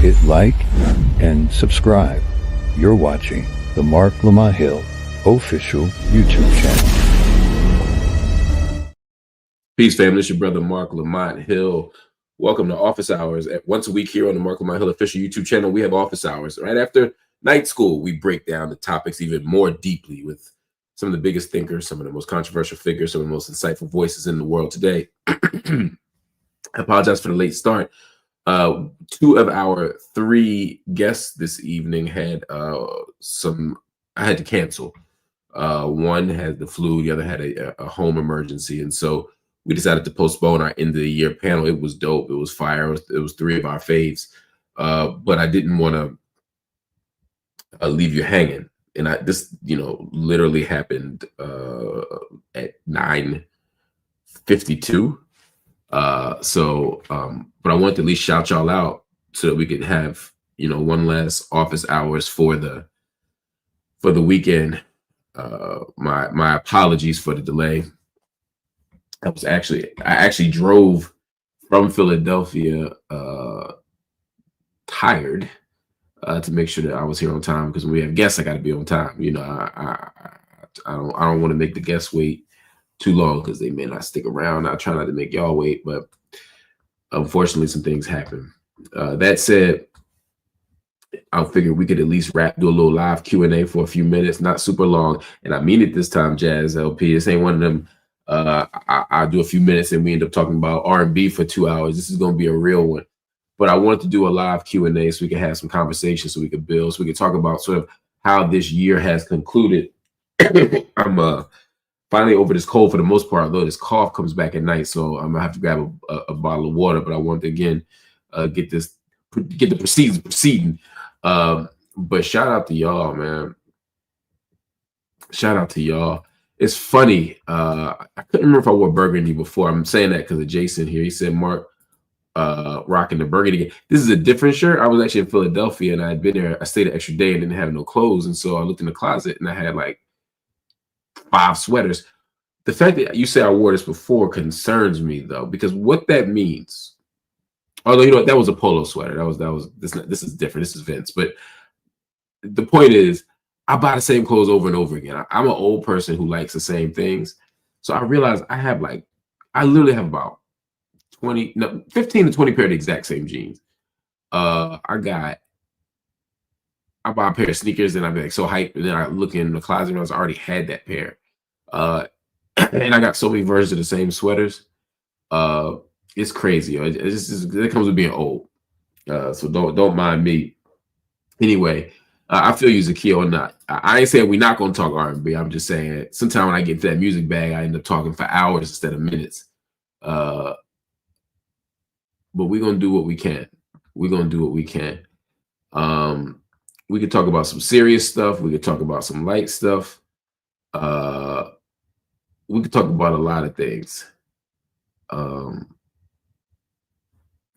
hit like, and subscribe. You're watching the Marc Lamont Hill official YouTube channel. Peace, family. It's your brother, Marc Lamont Hill. Welcome to Office Hours. Once a week here on the Marc Lamont Hill official YouTube channel, we have Office Hours. Right after night school, we break down the topics even more deeply with some of the biggest thinkers, some of the most controversial figures, some of the most insightful voices in the world today. I apologize for the late start. Two of our three guests this evening had I had to cancel. One had the flu, the other had a home emergency, and so we decided to postpone our end of the year panel. It was dope. It was fire. It was three of our faves, but I didn't want to leave you hanging. And this literally happened at 9:52. But I wanted to at least shout y'all out so that we could have, one last office hours for the weekend. My apologies for the delay. I actually drove from Philadelphia tired to make sure that I was here on time, because when we have guests, I got to be on time. I don't want to make the guests wait too long because they may not stick around. I try not to make y'all wait, but unfortunately some things happen. That said, I figured we could at least do a little live Q&A for a few minutes, not super long. And I mean it this time, Jazz LP. This ain't one of them. I'll do a few minutes and we end up talking about R&B for 2 hours. This is going to be a real one. But I wanted to do a live Q&A so we could have some conversation, so we could build, so we could talk about sort of how this year has concluded. I'm finally over this cold for the most part, although this cough comes back at night, so I'm gonna have to grab a bottle of water. But I want to again get the proceedings proceeding. But shout out to y'all, man. Shout out to y'all. It's funny. I couldn't remember if I wore burgundy before. I'm saying that because of Jason here. He said Mark rocking the burgundy. This is a different shirt. I was actually in Philadelphia and I had been there. I stayed an extra day and didn't have no clothes, and so I looked in the closet and I had like 5 sweaters. The fact that you say I wore this before concerns me, though, because what that means, although that was a polo sweater. This is different. This is Vince. But the point is, I buy the same clothes over and over again. I'm an old person who likes the same things. So I realized I literally have about 15 to 20 pair of the exact same jeans. I buy a pair of sneakers and I'd be like so hyped, and then I look in the closet and I already had that pair. And I got so many versions of the same sweaters. It's crazy. It comes with being old. So don't mind me. Anyway, I feel you, Zakiya, or not. I ain't saying we're not gonna talk R&B. I'm just saying sometimes when I get to that music bag, I end up talking for hours instead of minutes. But we're gonna do what we can. We could talk about some serious stuff. We could talk about some light stuff. We could talk about a lot of things.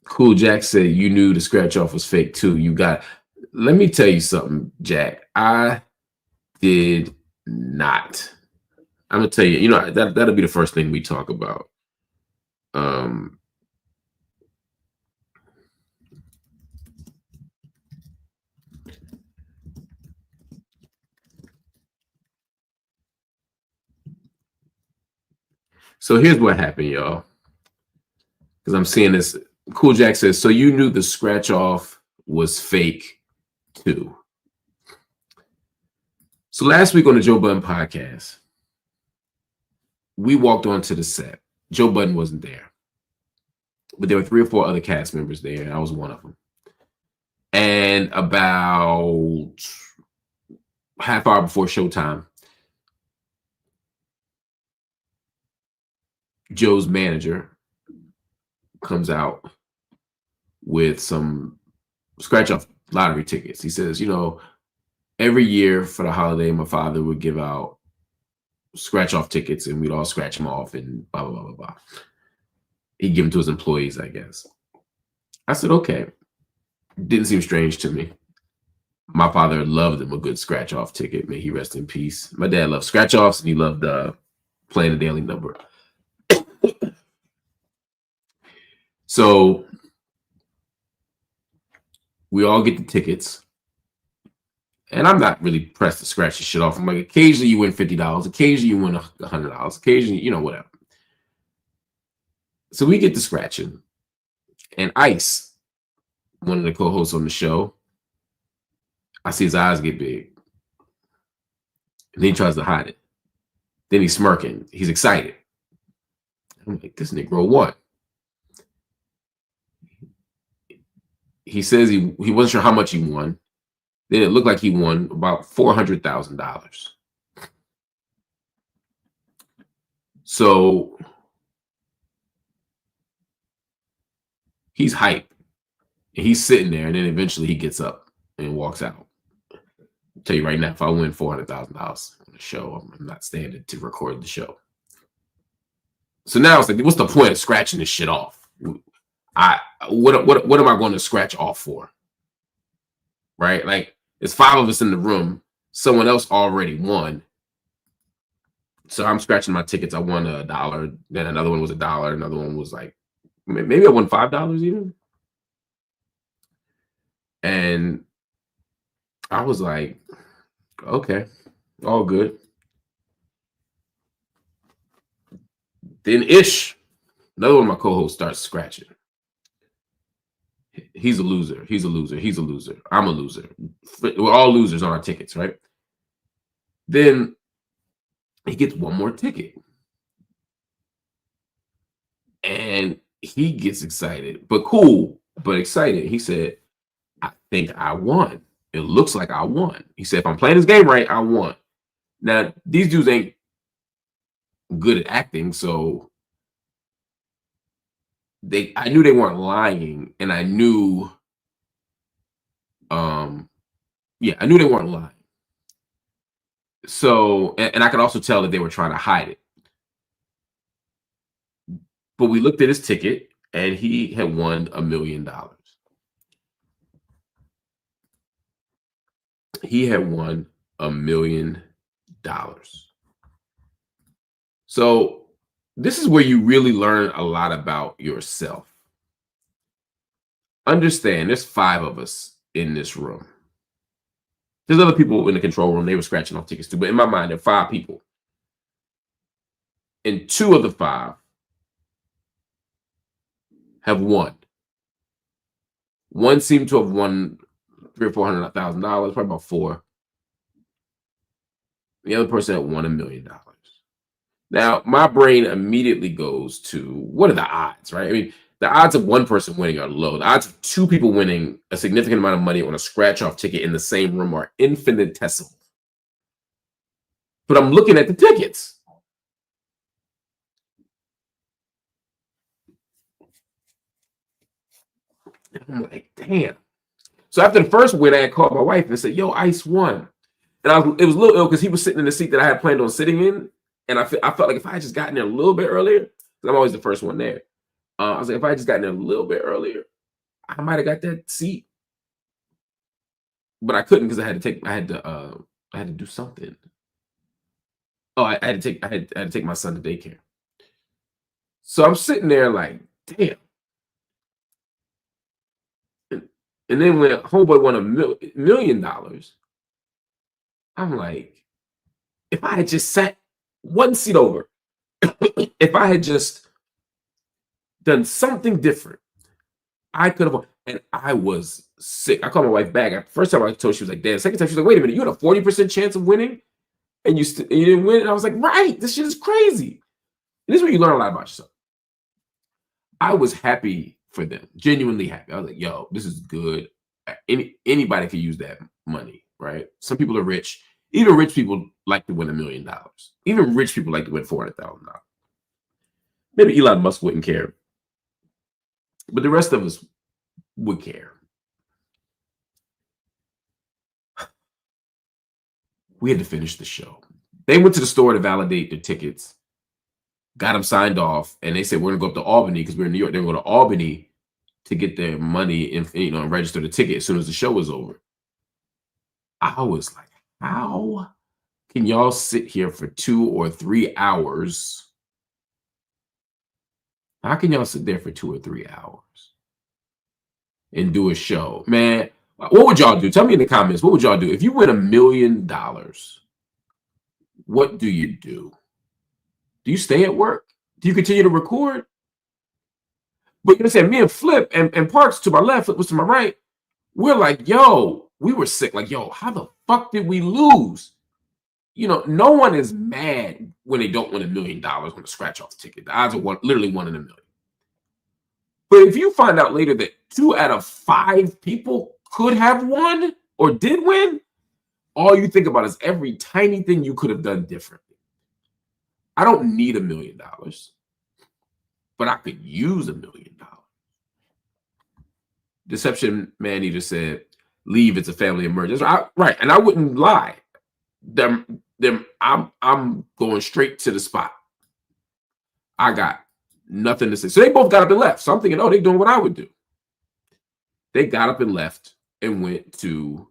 Cool Jack said you knew the scratch off was fake too. Let me tell you something, Jack. I did not. I'm gonna tell you, that'll be the first thing we talk about. So here's what happened, y'all. Because I'm seeing this. Cool Jack says, so you knew the scratch off was fake too. So last week on the Joe Budden podcast, we walked onto the set. Joe Budden wasn't there, but there were 3 or 4 other cast members there, and I was one of them. And about half hour before showtime, Joe's manager comes out with some scratch-off lottery tickets. He says, every year for the holiday, my father would give out scratch-off tickets, and we'd all scratch them off and blah, blah, blah, blah, blah. He'd give them to his employees, I guess. I said, okay. Didn't seem strange to me. My father loved him a good scratch-off ticket. May he rest in peace. My dad loved scratch-offs, and he loved playing the daily number. So We all get the tickets. And I'm not really pressed to scratch the shit off. I'm like, occasionally you win $50, occasionally you win $100, occasionally, you know, whatever. So we get to scratching. And Ice, one of the co-hosts on the show, I see his eyes get big. And he tries to hide it. Then he's smirking. He's excited. I'm like, this Negro won. He says he wasn't sure how much he won. Then it looked like he won about $400,000. So he's hyped. And he's sitting there, and then eventually he gets up and walks out. I'll tell you right now, if I win $400,000 on the show, I'm not standing to record the show. So now it's like, what's the point of scratching this shit off? What am I going to scratch off for? Right? Like, there's 5 of us in the room. Someone else already won. So I'm scratching my tickets. I won $1. Then another one was $1. Another one was like, maybe I won $5 even. And I was like, okay, all good. Then Ish, another one of my co-hosts, starts scratching. He's a loser. He's a loser. He's a loser. I'm a loser. We're all losers on our tickets, right? Then he gets one more ticket. And he gets excited, but cool, but excited. He said, I think I won. It looks like I won. He said, if I'm playing this game right, I won. Now, these dudes ain't good at acting, so I knew they weren't lying, and I knew, I knew they weren't lying. So, and I could also tell that they were trying to hide it. But we looked at his ticket, and he had won $1 million. He had won $1 million. So this is where you really learn a lot about yourself. Understand, there's 5 of us in this room. There's other people in the control room. They were scratching off tickets too. But in my mind, there are 5 people. And 2 of the 5 have won. One seemed to have won $300,000 or $400,000, probably about 4. The other person had won $1 million. Now, my brain immediately goes to, what are the odds, right? I mean, the odds of one person winning are low. The odds of 2 people winning a significant amount of money on a scratch-off ticket in the same room are infinitesimal. But I'm looking at the tickets. And I'm like, damn. So after the first win, I had called my wife and said, yo, Ice won. And it was a little ill because he was sitting in the seat that I had planned on sitting in. And I felt like if I had just gotten there a little bit earlier, because I'm always the first one there. I was like, if I had just gotten there a little bit earlier, I might have got that seat. But I couldn't because I had to do something. Oh, I had to take my son to daycare. So I'm sitting there like, damn. And then when homeboy won $1 million, I'm like, if I had just sat one seat over, if I had just done something different, I could have won. And I was sick. I called my wife back. First time I told her, she was like, damn. Second time, she was like, wait a minute, you had a 40% chance of winning and you didn't win? And I was like, right, this shit is crazy. And this is where you learn a lot about yourself. I was happy for them, genuinely happy. I was like, yo, this is good. Anybody could use that money, right? Some people are rich. Even rich people like to win $1 million. Even rich people like to win $400,000. Maybe Elon Musk wouldn't care, but the rest of us would care. We had to finish the show. They went to the store to validate their tickets, got them signed off, and they said, we're gonna go up to Albany because we're in New York. They're gonna go to Albany to get their money and and register the ticket as soon as the show was over. I was like, how can y'all sit here for 2 or 3 hours? How can y'all sit there for 2 or 3 hours and do a show? Man, What would y'all do? Tell me in the comments. What would y'all do if you win $1 million? What do you do? Do you stay at work? Do you continue to record? But you said me and Flip and Parks to my left, Flip was to my right. We're like, yo, we were sick. Like, yo, how the fuck did we lose? You know, no one is mad when they don't win $1 million on a scratch off ticket. The odds are literally 1 in a million. But if you find out later that 2 out of 5 people could have won or did win, all you think about is every tiny thing you could have done differently. I don't need $1 million, but I could use $1 million. Deception Manny just said, leave, it's a family emergency. Right, and I wouldn't lie. I'm going straight to the spot. I got nothing to say. So they both got up and left. So I'm thinking, oh, they're doing what I would do. They got up and left and went to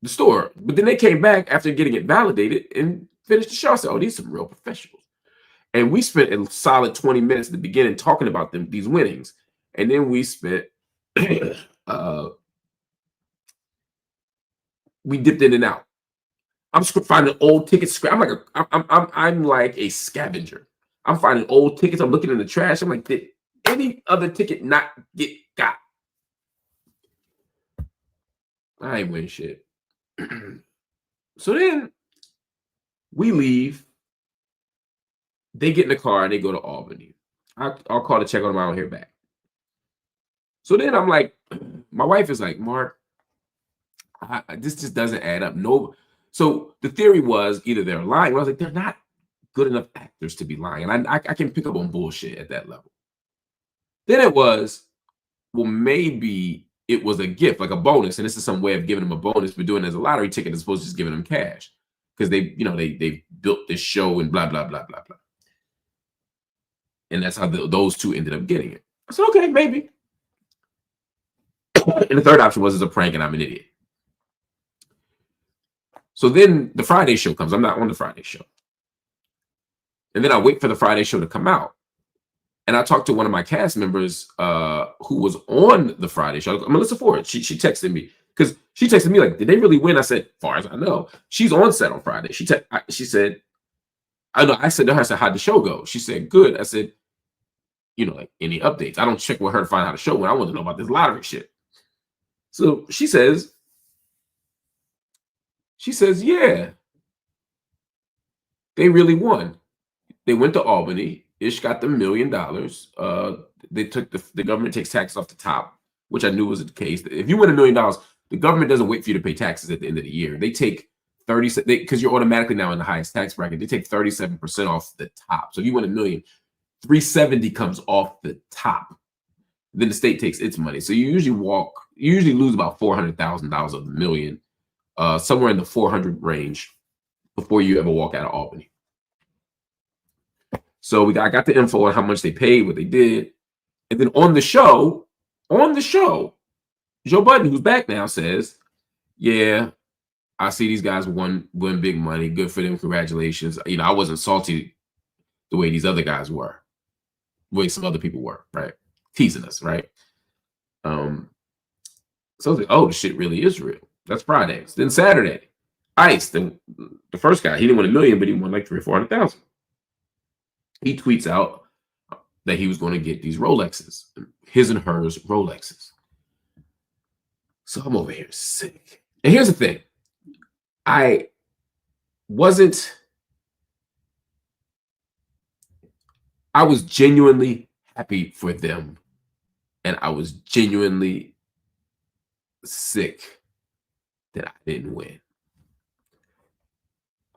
the store. But then they came back after getting it validated and finished the show. I said, oh, these are some real professionals. And we spent a solid 20 minutes at the beginning talking about these winnings. And then we spent, we dipped in and out. I'm finding old tickets. I'm like a scavenger. I'm finding old tickets. I'm looking in the trash. I'm like, did any other ticket not get got? I ain't win shit. So then we leave. They get in the car and they go to Albany. I'll call to check on them. I don't hear back. So then I'm like, my wife is like, Mark, this just doesn't add up. No. So the theory was either they're lying. I was like, they're not good enough actors to be lying. And I can pick up on bullshit at that level. Then it was, well, maybe it was a gift, like a bonus. And this is some way of giving them a bonus, but doing it as a lottery ticket as opposed to just giving them cash. Because they built this show and blah, blah, blah, blah, blah. And that's how those 2 ended up getting it. I said, okay, maybe. And the third option was it's a prank and I'm an idiot. So then the Friday show comes. I'm not on the Friday show. And then I wait for the Friday show to come out. And I talked to one of my cast members who was on the Friday show. Melissa Ford. She texted me. Because she texted me like, did they really win? I said, far as I know. She's on set on Friday. She said, I know. I said to her, how'd the show go? She said, good. I said, like any updates? I don't check with her to find how the show went. I want to know about this lottery shit. So she says, yeah, they really won. They went to Albany. Ish got the $1 million. They took the government takes taxes off the top, which I knew was the case. If you win $1 million, the government doesn't wait for you to pay taxes at the end of the year. They take 30 because you're automatically now in the highest tax bracket. They take 37% off the top. So if you win $1 million, $370 comes off the top. Then the state takes its money. So you usually lose about $400,000 of the million, somewhere in the 400 range before you ever walk out of Albany. So I got the info on how much they paid, what they did. And then on the show, Joe Budden, who's back now, says, yeah, I see these guys won big money. Good for them. Congratulations. I wasn't salty the way these other guys were, the way some other people were, right? Teasing us, right? So I was like, oh, the shit really is real. That's Friday. Then Saturday, Ice, the first guy, he didn't win $1 million, but he won like 300,000 or 400,000. He tweets out that he was going to get these Rolexes, his and hers Rolexes. So I'm over here sick. And here's the thing. I was genuinely happy for them. And I was genuinely sick that I didn't win.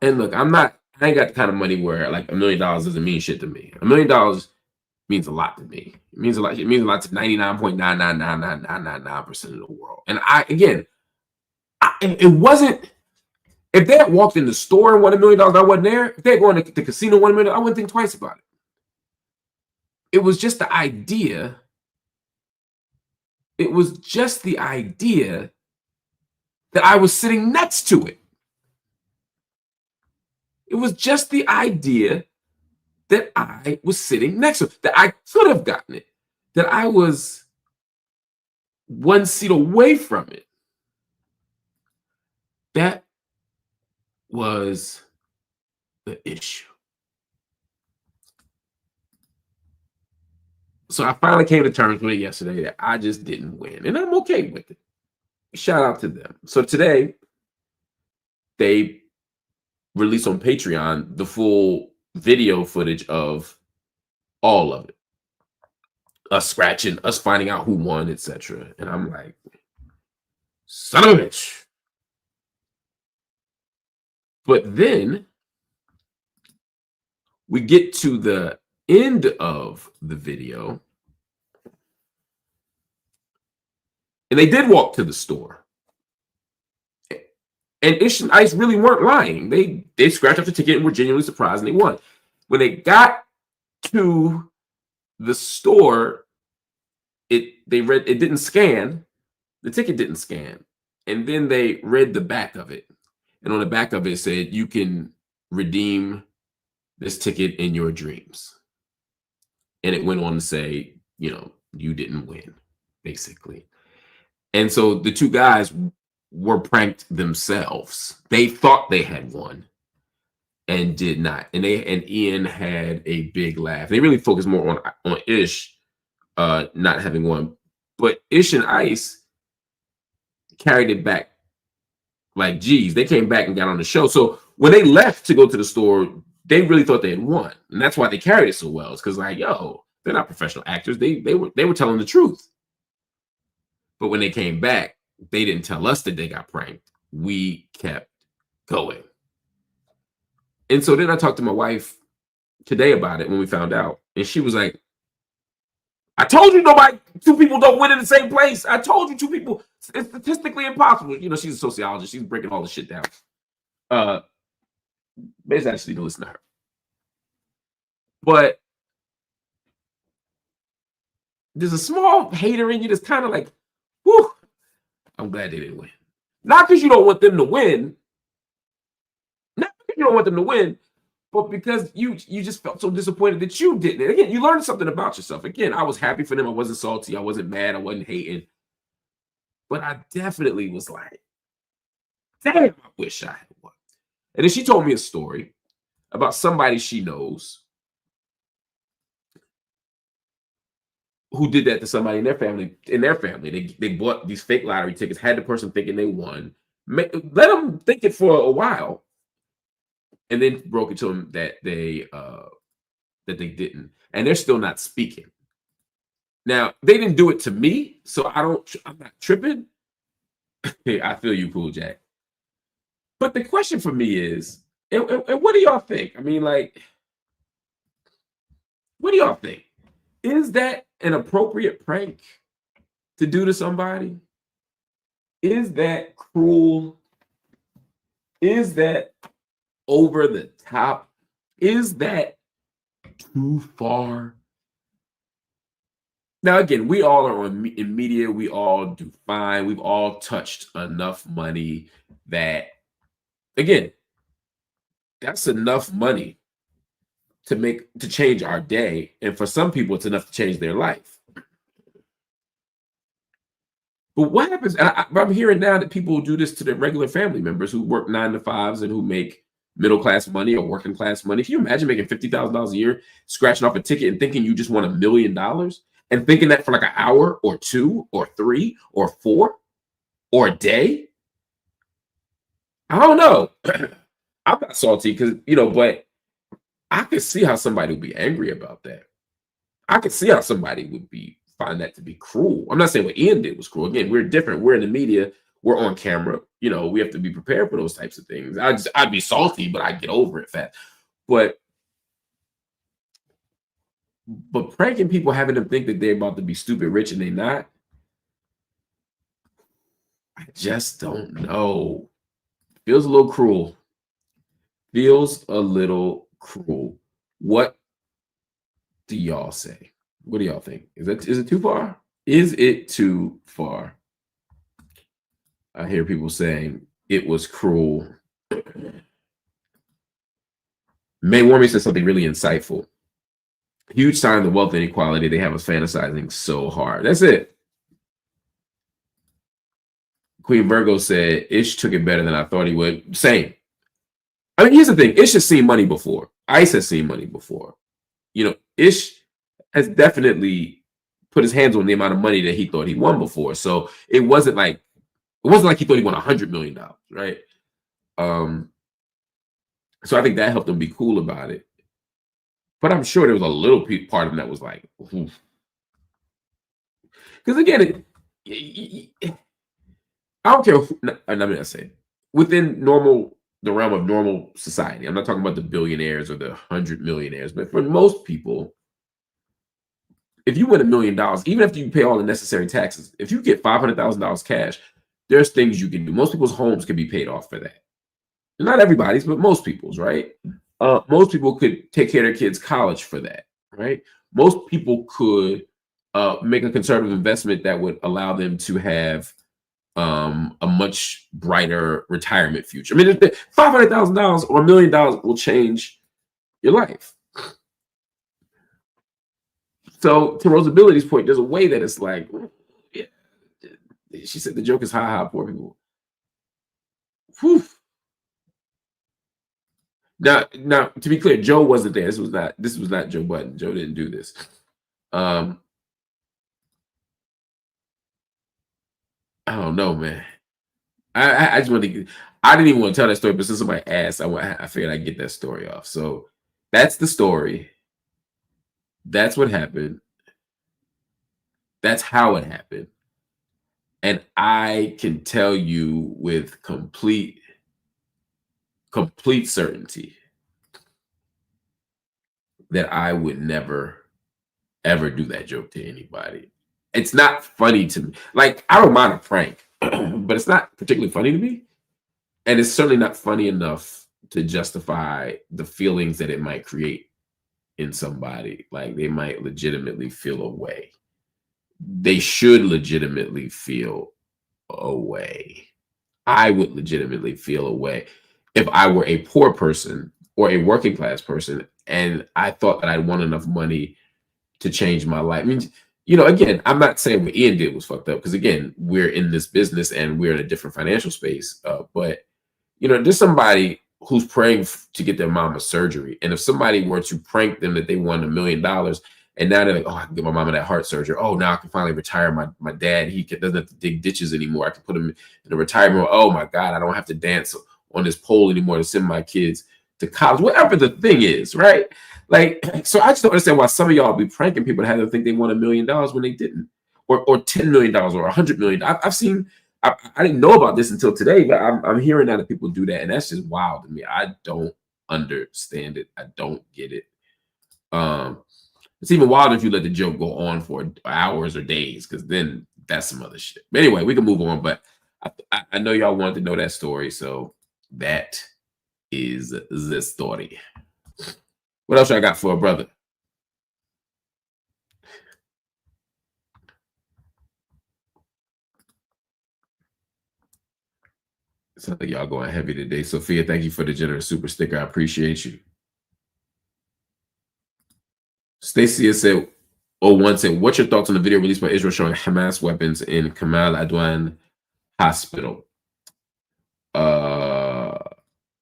And look, I ain't got the kind of money where like $1 million doesn't mean shit to me. $1 million means a lot to me. It means a lot. It means a lot to 99.9999999% of the world. And it wasn't. If they had walked in the store and won $1 million, I wasn't there. If they had gone to the casino and won $1 million, I wouldn't think twice about it. It was just the idea. It was just the idea that I was sitting next to it. It was just the idea that I was sitting next to it, that I could have gotten it, that I was one seat away from it. That was the issue. So I finally came to terms with it yesterday that I just didn't win, and I'm okay with it. Shout out to them. So today, they released on Patreon the full video footage of all of it. Us scratching, us finding out who won, etc. And I'm like, son of a bitch. But then we get to the end of the video, and they did walk to the store. And Ish and Ice really weren't lying. They scratched off the ticket and were genuinely surprised, and they won. When they got to the store, it didn't scan. The ticket didn't scan. And then they read the back of it. And on the back of it said, you can redeem this ticket in your dreams. And it went on to say, you didn't win, basically. And so the two guys were pranked themselves. They thought they had won and did not. And Ian had a big laugh. They really focused more on Ish not having won. But Ish and Ice carried it back like, geez, they came back and got on the show. So when they left to go to the store, they really thought they had won. And that's why they carried it so well. It's because, like, yo, they're not professional actors. They were telling the truth. But when they came back, they didn't tell us that they got pranked. We kept going. And so then I talked to my wife today about it when we found out. And she was like, I told you two people don't win in the same place. I told you two people. It's statistically impossible. She's a sociologist. She's breaking all this shit down. Maybe I just need to listen to her. But there's a small hater in you that's kind of like, whew, I'm glad they didn't win. Not because you don't want them to win. Not because you don't want them to win, but because you just felt so disappointed that you didn't. And again, you learned something about yourself. Again, I was happy for them. I wasn't salty. I wasn't mad. I wasn't hating. But I definitely was like, damn, I wish I had won. And then she told me a story about somebody she knows who did that to somebody in their family. They bought these fake lottery tickets, had the person thinking they won, let them think it for a while, and then broke it to them that they didn't, and they're still not speaking. Now, they didn't do it to me, so I'm not tripping. I feel you, Pool Jack. But the question for me is, and what do y'all think? I mean, like, what do y'all think? Is that an appropriate prank to do to somebody? Is that cruel? Is that over the top? Is that too far? Now, again, we all are in media. We all do fine. We've all touched enough money that, again, that's enough money to change our day. And for some people, it's enough to change their life. But what happens? I'm hearing now that people do this to their regular family members who work 9 to 5s and who make middle-class money or working class money. Can you imagine making $50,000 a year, scratching off a ticket and thinking you just won $1 million? And thinking that for like an hour or 2 or 3 or 4 or a day? I don't know. I'm not salty because, but I could see how somebody would be angry about that. I could see how somebody would find that to be cruel. I'm not saying what Ian did was cruel. Again, we're different. We're in the media. We're on camera. We have to be prepared for those types of things. I'd be salty, but I'd get over it fast. But pranking people, having them think that they're about to be stupid rich and they're not, I just don't know. Feels a little cruel. Feels a little cruel. What do y'all say? What do y'all think? Is it too far? Is it too far? I hear people saying it was cruel. May Warmy said something really insightful. Huge sign of wealth inequality. They have us fantasizing so hard. That's it. Queen Virgo said, Ish took it better than I thought he would. Same. I mean, here's the thing. Ish has seen money before. Ice has seen money before. You know, Ish has definitely put his hands on the amount of money that he thought he won before. So it wasn't like he thought he won $100 million, right? So I think that helped him be cool about it. But I'm sure there was a little part of him that was like, because again, I don't care. I'm not saying within the realm of normal society. I'm not talking about the billionaires or the 100 millionaires, but for most people, if you win $1 million, even after you pay all the necessary taxes, if you get $500,000 cash, there's things you can do. Most people's homes can be paid off for that. Not everybody's, but most people's, right? Most people could take care of their kids' college for that, right? Most people could make a conservative investment that would allow them to have a much brighter retirement future. I mean, $500,000 or $1 million will change your life. So to Rosability's point, there's a way that it's like, yeah, she said the joke is ha, poor people. Whew. Now, to be clear, Joe wasn't there. This was not Joe Budden. Joe didn't do this. I don't know, man. I just want to. I didn't even want to tell that story, but since somebody asked, I figured I'd get that story off. So that's the story. That's what happened. That's how it happened. And I can tell you with complete certainty that I would never, ever do that joke to anybody. It's not funny to me. Like, I don't mind a prank, but it's not particularly funny to me. And it's certainly not funny enough to justify the feelings that it might create in somebody. Like, they might legitimately feel a way. They should legitimately feel a way. I would legitimately feel a way if I were a poor person or a working class person and I thought that I'd won enough money to change my life. I mean, you know, again, I'm not saying what Ian did was fucked up, because again, we're in this business and we're in a different financial space. But you know, there's somebody who's praying to get their mama surgery, and if somebody were to prank them that they won $1 million, and now they're like, oh, I can get my mama that heart surgery. Oh, now I can finally retire my dad. He doesn't have to dig ditches anymore. I can put him in a retirement. Oh my God, I don't have to dance on this pole anymore to send my kids to college. Whatever the thing is, right? Like, so I just don't understand why some of y'all be pranking people to have them think they won $1 million when they didn't, or $10 million or $100 million. I've seen. I didn't know about this until today, but I'm hearing that people do that, and that's just wild to me. I don't understand it. I don't get it. It's even wilder if you let the joke go on for hours or days, because then that's some other shit. But anyway, we can move on. But I know y'all wanted to know that story, so that is the story. What else I got for a brother? Sounds like y'all going heavy today. Sophia, thank you for the generous super sticker. I appreciate you. Stacia said, one said, what's your thoughts on the video released by Israel showing Hamas weapons in Kamal Adwan Hospital?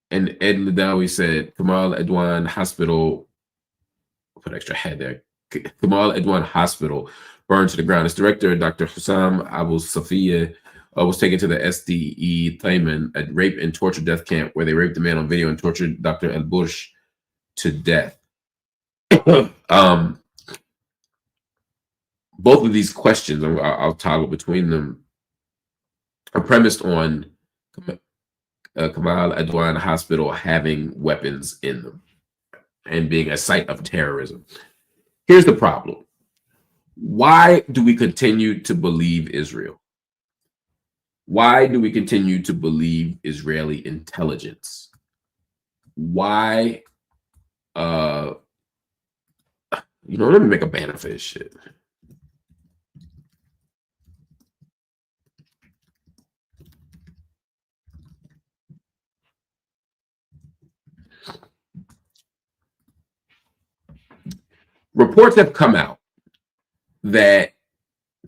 And Ed Ladawi said, Kamal Adwan Hospital, put extra head there. Kamal Adwan Hospital burned to the ground. Its director, Dr. Hussam Abu Safia, was taken to the SDE Thayman, a rape and torture death camp, where they raped a man on video and tortured Dr. El Bush to death. Both of these questions, I'll toggle between them, are premised on Kamal Adwan Hospital having weapons in them and being a site of terrorism. Here's the problem. Why do we continue to believe Israel? Why do we continue to believe Israeli intelligence? Why, let me make a banner for this shit. Reports have come out that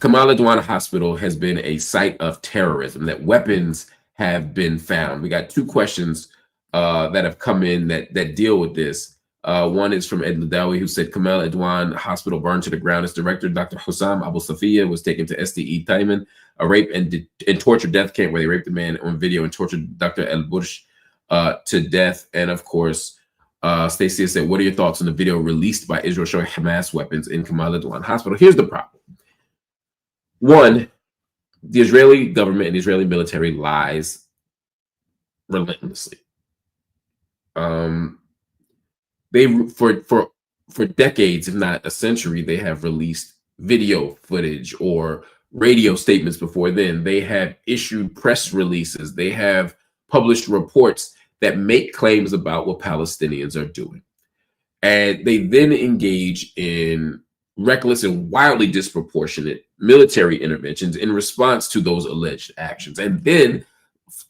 Kamal Adwan Hospital has been a site of terrorism, that weapons have been found. We got two questions that have come in that deal with this. One is from Ed Ladawi, who said Kamal Adwan Hospital burned to the ground. Its director, Dr. Hussam Abu Safiya, was taken to SDE Taiman, a rape and torture death camp where they raped a man on video and tortured Dr. El Bursh to death. And of course, Stacia said, what are your thoughts on the video released by Israel showing Hamas weapons in Kamal Adwan Hospital? Here's the problem. One, the Israeli government and the Israeli military lies relentlessly. They for decades, if not a century, they have released video footage or radio statements before then. They have issued press releases. They have published reports that make claims about what Palestinians are doing. And they then engage in reckless and wildly disproportionate military interventions in response to those alleged actions. And then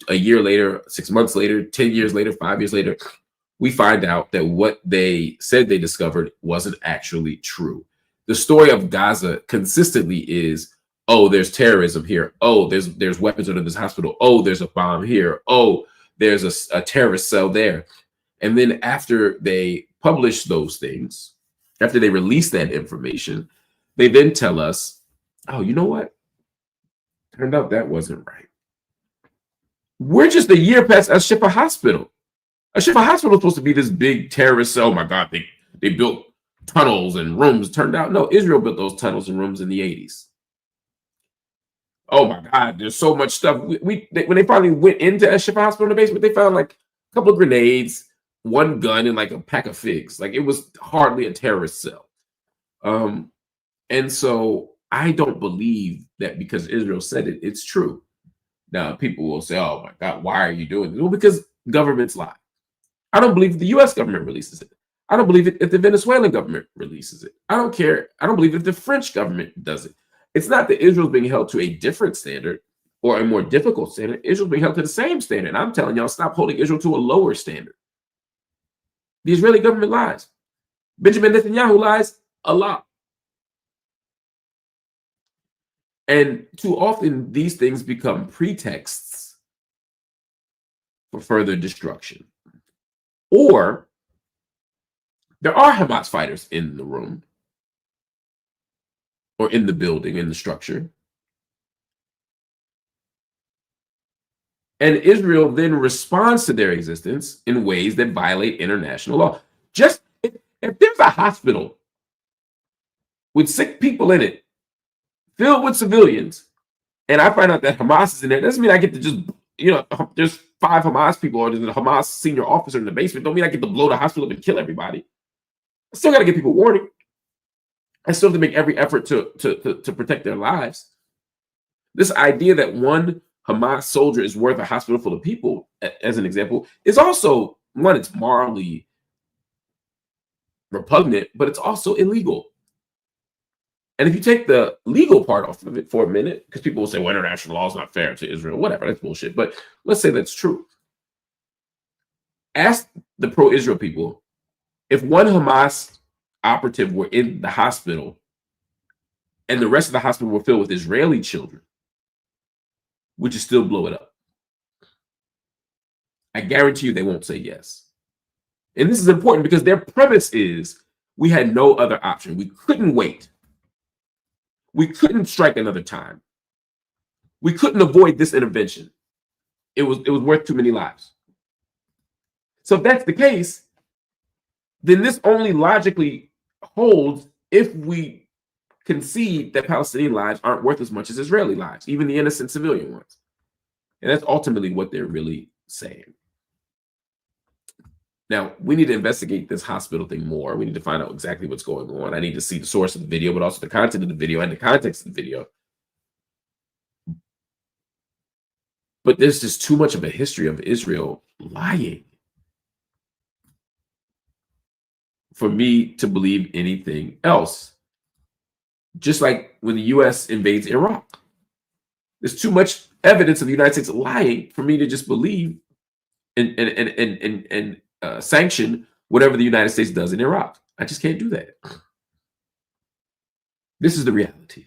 a year later, 6 months later, 10 years later, 5 years later, we find out that what they said they discovered wasn't actually true. The story of Gaza consistently is, oh, there's terrorism here. Oh, there's weapons under this hospital. Oh, there's a bomb here. Oh, there's a terrorist cell there. And then after they publish those things, after they release that information, they then tell us, oh, you know what? Turned out that wasn't right. We're just a year past Al-Shifa Hospital. Al-Shifa Hospital was supposed to be this big terrorist cell. Oh my God, they built tunnels and rooms. Turned out, no, Israel built those tunnels and rooms in the 80s. Oh my God, there's so much stuff. When they finally went into Al-Shifa Hospital in the basement, they found like a couple of grenades, one gun, and like a pack of figs. Like it was hardly a terrorist cell. And so I don't believe that because Israel said it, it's true. Now people will say, oh my God, why are you doing this? Well, because governments lie. I don't believe the US government releases it. I don't believe it if the Venezuelan government releases it. I don't care. I don't believe if the French government does it. It's not that Israel's being held to a different standard or a more difficult standard. Israel's being held to the same standard. I'm telling y'all, stop holding Israel to a lower standard. The Israeli government lies. Benjamin Netanyahu lies a lot. And too often, these things become pretexts for further destruction. Or there are Hamas fighters in the room or in the building, in the structure. And Israel then responds to their existence in ways that violate international law. Just if there's a hospital with sick people in it, filled with civilians, and I find out that Hamas is in there, doesn't mean I get to just, there's 5 Hamas people or there's a Hamas senior officer in the basement. Don't mean I get to blow the hospital up and kill everybody. I still got to give people warning. I still have to make every effort to protect their lives. This idea that one Hamas soldier is worth a hospital full of people, as an example, is also, one, it's morally repugnant, but it's also illegal. And if you take the legal part off of it for a minute, because people will say, well, international law is not fair to Israel, whatever, that's bullshit. But let's say that's true. Ask the pro-Israel people, if one Hamas operative were in the hospital and the rest of the hospital were filled with Israeli children, would you still blow it up? I guarantee you they won't say yes. And this is important because their premise is we had no other option. We couldn't wait. We couldn't strike another time. We couldn't avoid this intervention. It was worth too many lives. So if that's the case, then this only logically holds if we concede that Palestinian lives aren't worth as much as Israeli lives, even the innocent civilian ones. And that's ultimately what they're really saying. Now, we need to investigate this hospital thing more. We need to find out exactly what's going on. I need to see the source of the video, but also the content of the video and the context of the video. But there's just too much of a history of Israel lying for me to believe anything else. Just like when the US invades Iraq. There's too much evidence of the United States lying for me to just believe and sanction whatever the United States does in Iraq. I just can't do that. This is the reality.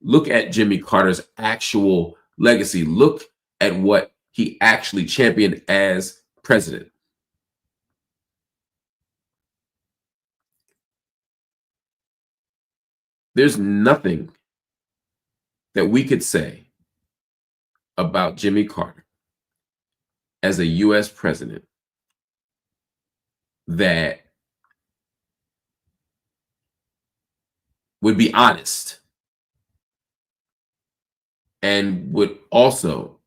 Look at Jimmy Carter's actual legacy. Look at what he actually championed as president. There's nothing that we could say about Jimmy Carter as a US president that would be honest and would also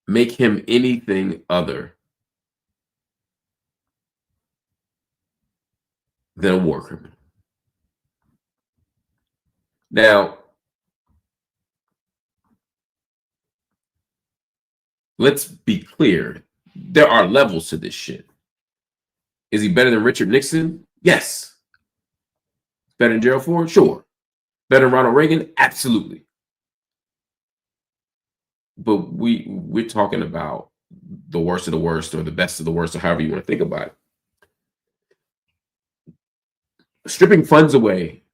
make him anything other than a war criminal. Now, let's be clear. There are levels to this shit. Is he better than Richard Nixon? Yes. Better than Gerald Ford? Sure. Better than Ronald Reagan? Absolutely. But we're talking about the worst of the worst, or the best of the worst, or however you want to think about it. Stripping funds away,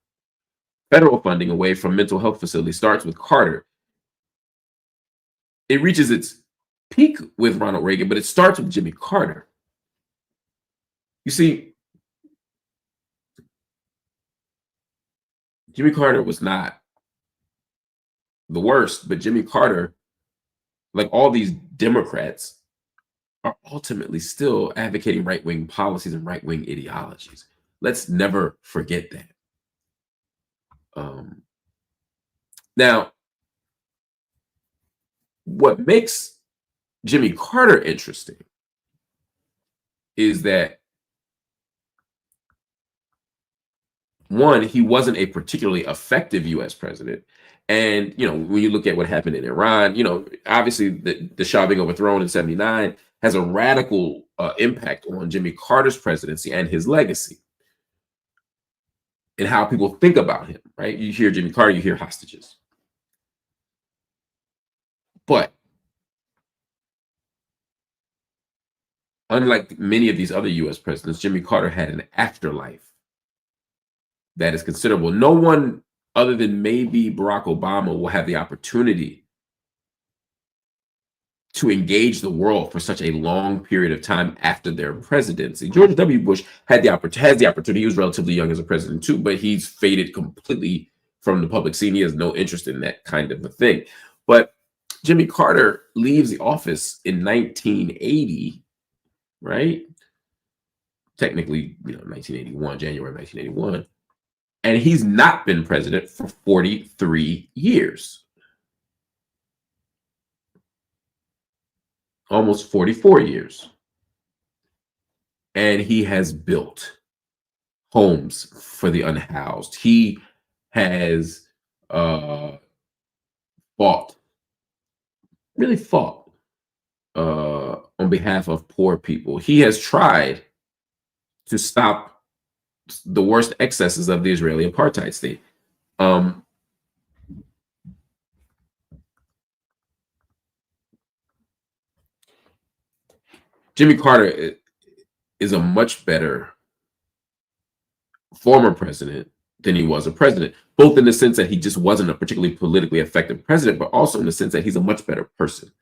federal funding away from mental health facilities starts with Carter. It reaches its peak with Ronald Reagan, but it starts with Jimmy Carter. You see, Jimmy Carter was not the worst, but Jimmy Carter, like all these Democrats, are ultimately still advocating right-wing policies and right-wing ideologies. Let's never forget that. Now, what makes Jimmy Carter interesting is that, one, he wasn't a particularly effective US president. And, when you look at what happened in Iran, obviously the Shah being overthrown in 79 has a radical impact on Jimmy Carter's presidency and his legacy and how people think about him, right? You hear Jimmy Carter, you hear hostages. But unlike many of these other US presidents, Jimmy Carter had an afterlife that is considerable. No one other than maybe Barack Obama will have the opportunity to engage the world for such a long period of time after their presidency. George W. Bush has the opportunity. He was relatively young as a president too, but he's faded completely from the public scene. He has no interest in that kind of a thing. But Jimmy Carter leaves the office in 1980, right? Technically, 1981, January 1981. And he's not been president for 43 years. Almost 44 years. And he has built homes for the unhoused. He has fought on behalf of poor people. He has tried to stop the worst excesses of the Israeli apartheid state. Jimmy Carter is a much better former president than he was a president, both in the sense that he just wasn't a particularly politically effective president, but also in the sense that he's a much better person.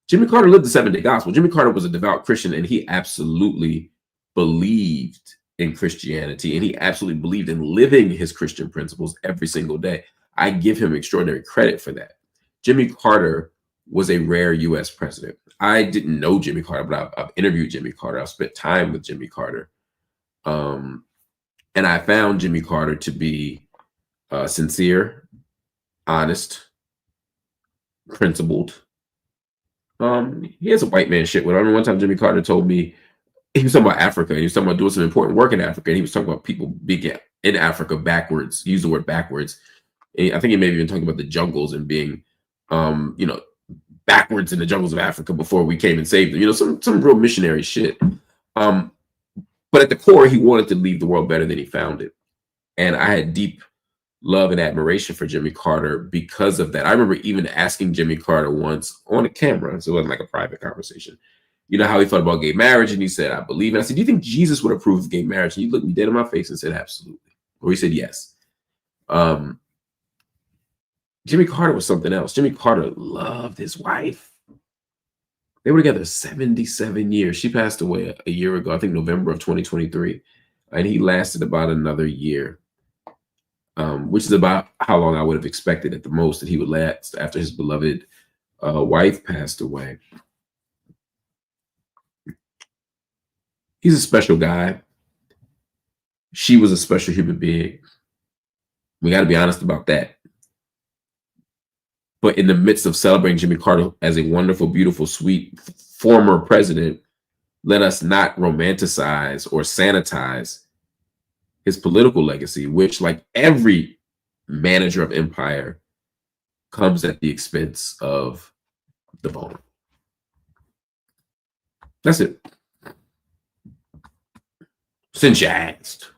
Jimmy Carter lived the seven-day gospel. Jimmy Carter was a devout Christian, and he absolutely believed in Christianity, and he absolutely believed in living his Christian principles every single day. I give him extraordinary credit for that. Jimmy Carter was a rare US president. I didn't know Jimmy Carter, but I've interviewed Jimmy Carter. I've spent time with Jimmy Carter. And I found Jimmy Carter to be sincere, honest, principled. He has a white man shit with him. I remember one time Jimmy Carter told me, he was talking about Africa, and he was talking about doing some important work in Africa, and he was talking about people being in Africa backwards. He used the word backwards. And I think he may have even talking about the jungles and being, backwards in the jungles of Africa before we came and saved them. Some real missionary shit. But at the core, he wanted to leave the world better than he found it. And I had deep love and admiration for Jimmy Carter because of that. I remember even asking Jimmy Carter once on a camera, so it wasn't like a private conversation. you know how he felt about gay marriage, and he said, I believe it. I said, do you think Jesus would approve of gay marriage? And he looked me dead in my face and said, absolutely. Or he said, yes. Jimmy Carter was something else. Jimmy Carter loved his wife. They were together 77 years. She passed away a year ago, I think November of 2023. And he lasted about another year, which is about how long I would have expected at the most that he would last after his beloved wife passed away. He's a special guy. She was a special human being. We got to be honest about that. But in the midst of celebrating Jimmy Carter as a wonderful, beautiful, sweet former president, let us not romanticize or sanitize his political legacy, which, like every manager of empire, comes at the expense of the vulnerable. That's it. Since you asked.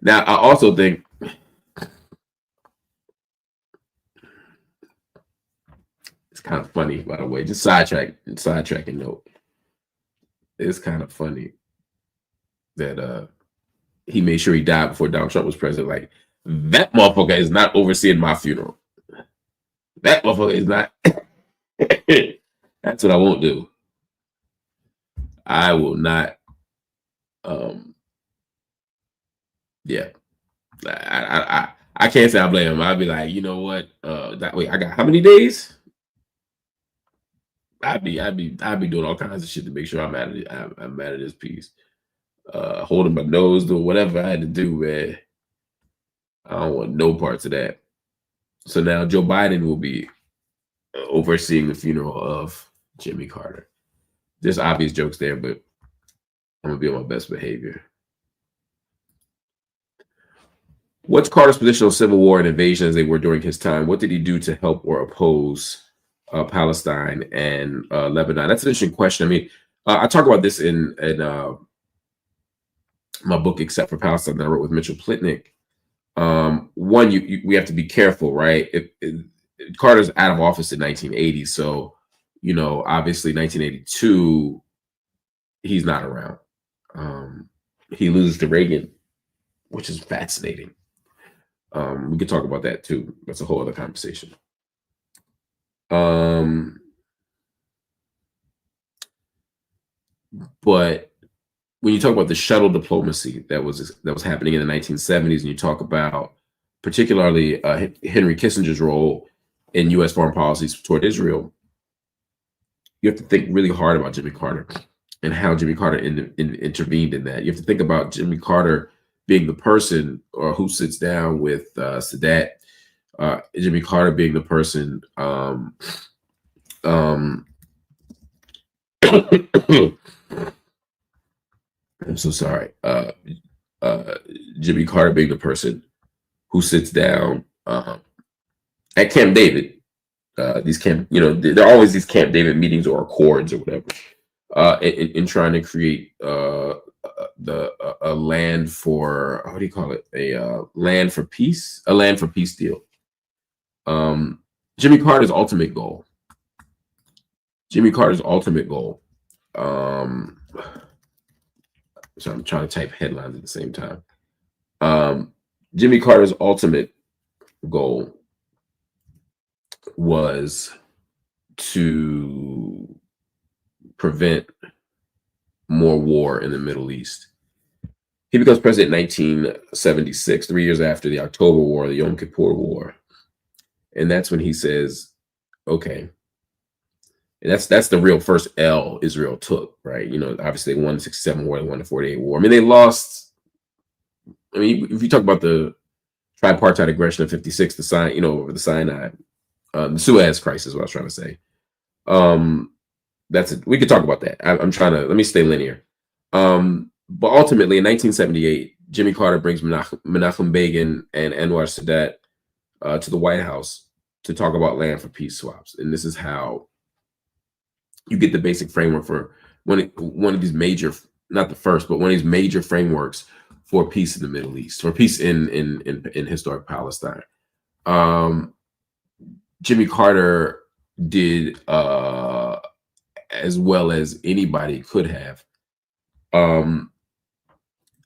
Now, I also think it's kind of funny, by the way, just sidetracking note. It's kind of funny that he made sure he died before Donald Trump was president. Like, that motherfucker is not overseeing my funeral. That motherfucker is not. That's what I won't do. I will not. Yeah. I can't say I blame him. I'd be like, you know what? That way, I got how many days? I'd be doing all kinds of shit to make sure I'm mad at his piece. Holding my nose, doing whatever I had to do, man. I don't want no parts of that. So now Joe Biden will be overseeing the funeral of Jimmy Carter. There's obvious jokes there, but I'm gonna be on my best behavior. What's Carter's position on civil war and invasion as they were during his time? What did he do to help or oppose Palestine and Lebanon? That's an interesting question. I mean, I talk about this in my book, Except for Palestine, that I wrote with Mitchell Plitnick. One, we have to be careful, right? Carter's out of office in 1980, so you know, obviously 1982, he's not around. He loses to Reagan, which is fascinating. We could talk about that too. That's a whole other conversation. But when you talk about the shuttle diplomacy that was happening in the 1970s, and you talk about particularly Henry Kissinger's role in U.S. foreign policies toward Israel, you have to think really hard about Jimmy Carter and how Jimmy Carter intervened in that. You have to think about Jimmy Carter being the person who sits down with Sadat, Jimmy Carter being the person I'm so sorry. Jimmy Carter being the person who sits down at Camp David. These camp, you know, there are always these Camp David meetings or accords or whatever, in trying to create a land for, what do you call it? A land for peace deal. Jimmy Carter's ultimate goal. So I'm trying to type headlines at the same time. Jimmy Carter's ultimate goal was to prevent more war in the Middle East. He becomes president in 1976, 3 years after the October War, the Yom Kippur War. And that's when he says, okay, and that's the real first L Israel took, right? You know, obviously they won the 67 war, they won the 48 war. I mean, they lost. I mean, if you talk about the tripartite aggression of 56, the sign, you know, over the Sinai, the Suez crisis, is what I was trying to say. That's it. We could talk about that. I'm trying to, let me stay linear. But ultimately in 1978, Jimmy Carter brings Menachem Begin and Anwar Sadat to the White House to talk about land for peace swaps. And this is how you get the basic framework for one of these major, not the first, but one of these major frameworks for peace in the Middle East, for peace in historic Palestine. Jimmy Carter did as well as anybody could have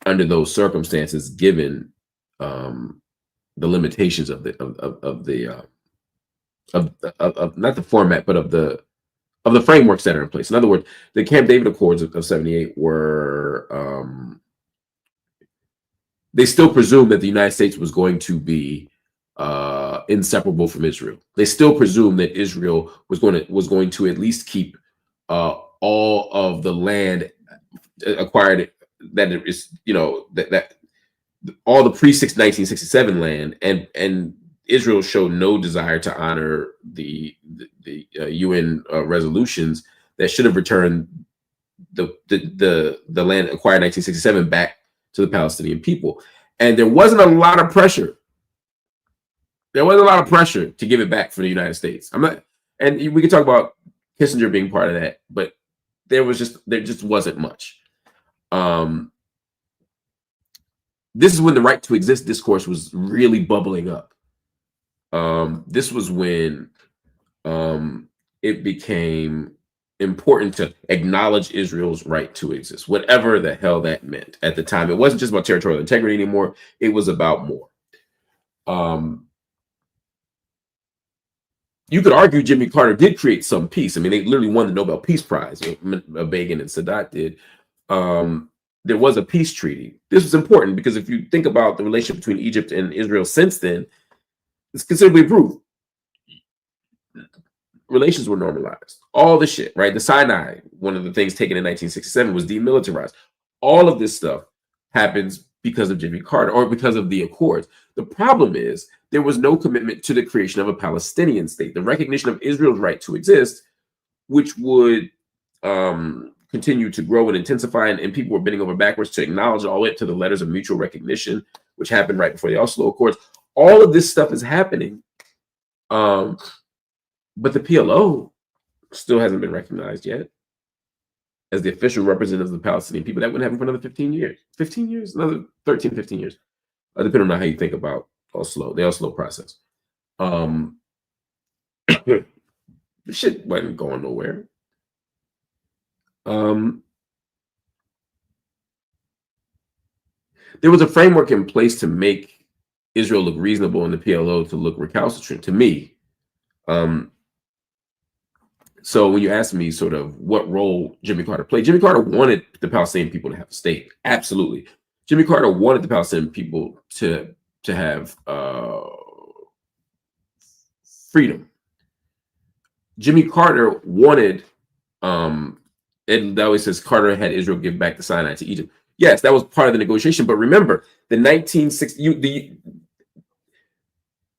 under those circumstances, given the limitations of not the format, but of the frameworks that are in place. In other words, the Camp David Accords of 78 were they still presumed that the United States was going to be inseparable from Israel. They still presumed that Israel was going to at least keep all of the land acquired, that it is, that all the pre-1967 land, and Israel showed no desire to honor the UN resolutions that should have returned the land acquired in 1967 back to the Palestinian people. And there wasn't a lot of pressure. There wasn't a lot of pressure to give it back for the United States. And we can talk about Kissinger being part of that, but there just wasn't much. This is when the right to exist discourse was really bubbling up. This was when it became important to acknowledge Israel's right to exist, whatever the hell that meant at the time. It wasn't just about territorial integrity anymore. It was about more. You could argue Jimmy Carter did create some peace. I mean, they literally won the Nobel Peace Prize. Begin and Sadat did. There was a peace treaty. This was important because if you think about the relationship between Egypt and Israel since then, it's considerably improved. Relations were normalized. All the shit, right? The Sinai, one of the things taken in 1967, was demilitarized. All of this stuff happens because of Jimmy Carter or because of the Accords. The problem is there was no commitment to the creation of a Palestinian state, the recognition of Israel's right to exist, which would continue to grow and intensify, and people were bending over backwards to acknowledge all the way up to the letters of mutual recognition, which happened right before the Oslo Accords. All of this stuff is happening, but the PLO still hasn't been recognized yet as the official representatives of the Palestinian people. That wouldn't happen for another 15 years. 15 years? Another 13, 15 years. Depending on how you think about the Oslo process. The shit wasn't going nowhere. There was a framework in place to make Israel look reasonable and the PLO to look recalcitrant to me. So when you ask me sort of what role Jimmy Carter played, Jimmy Carter wanted the Palestinian people to have a state. Absolutely. Jimmy Carter wanted the Palestinian people to have freedom. Jimmy Carter wanted, and that always says Carter had Israel give back the Sinai to Egypt. Yes, that was part of the negotiation. But remember, the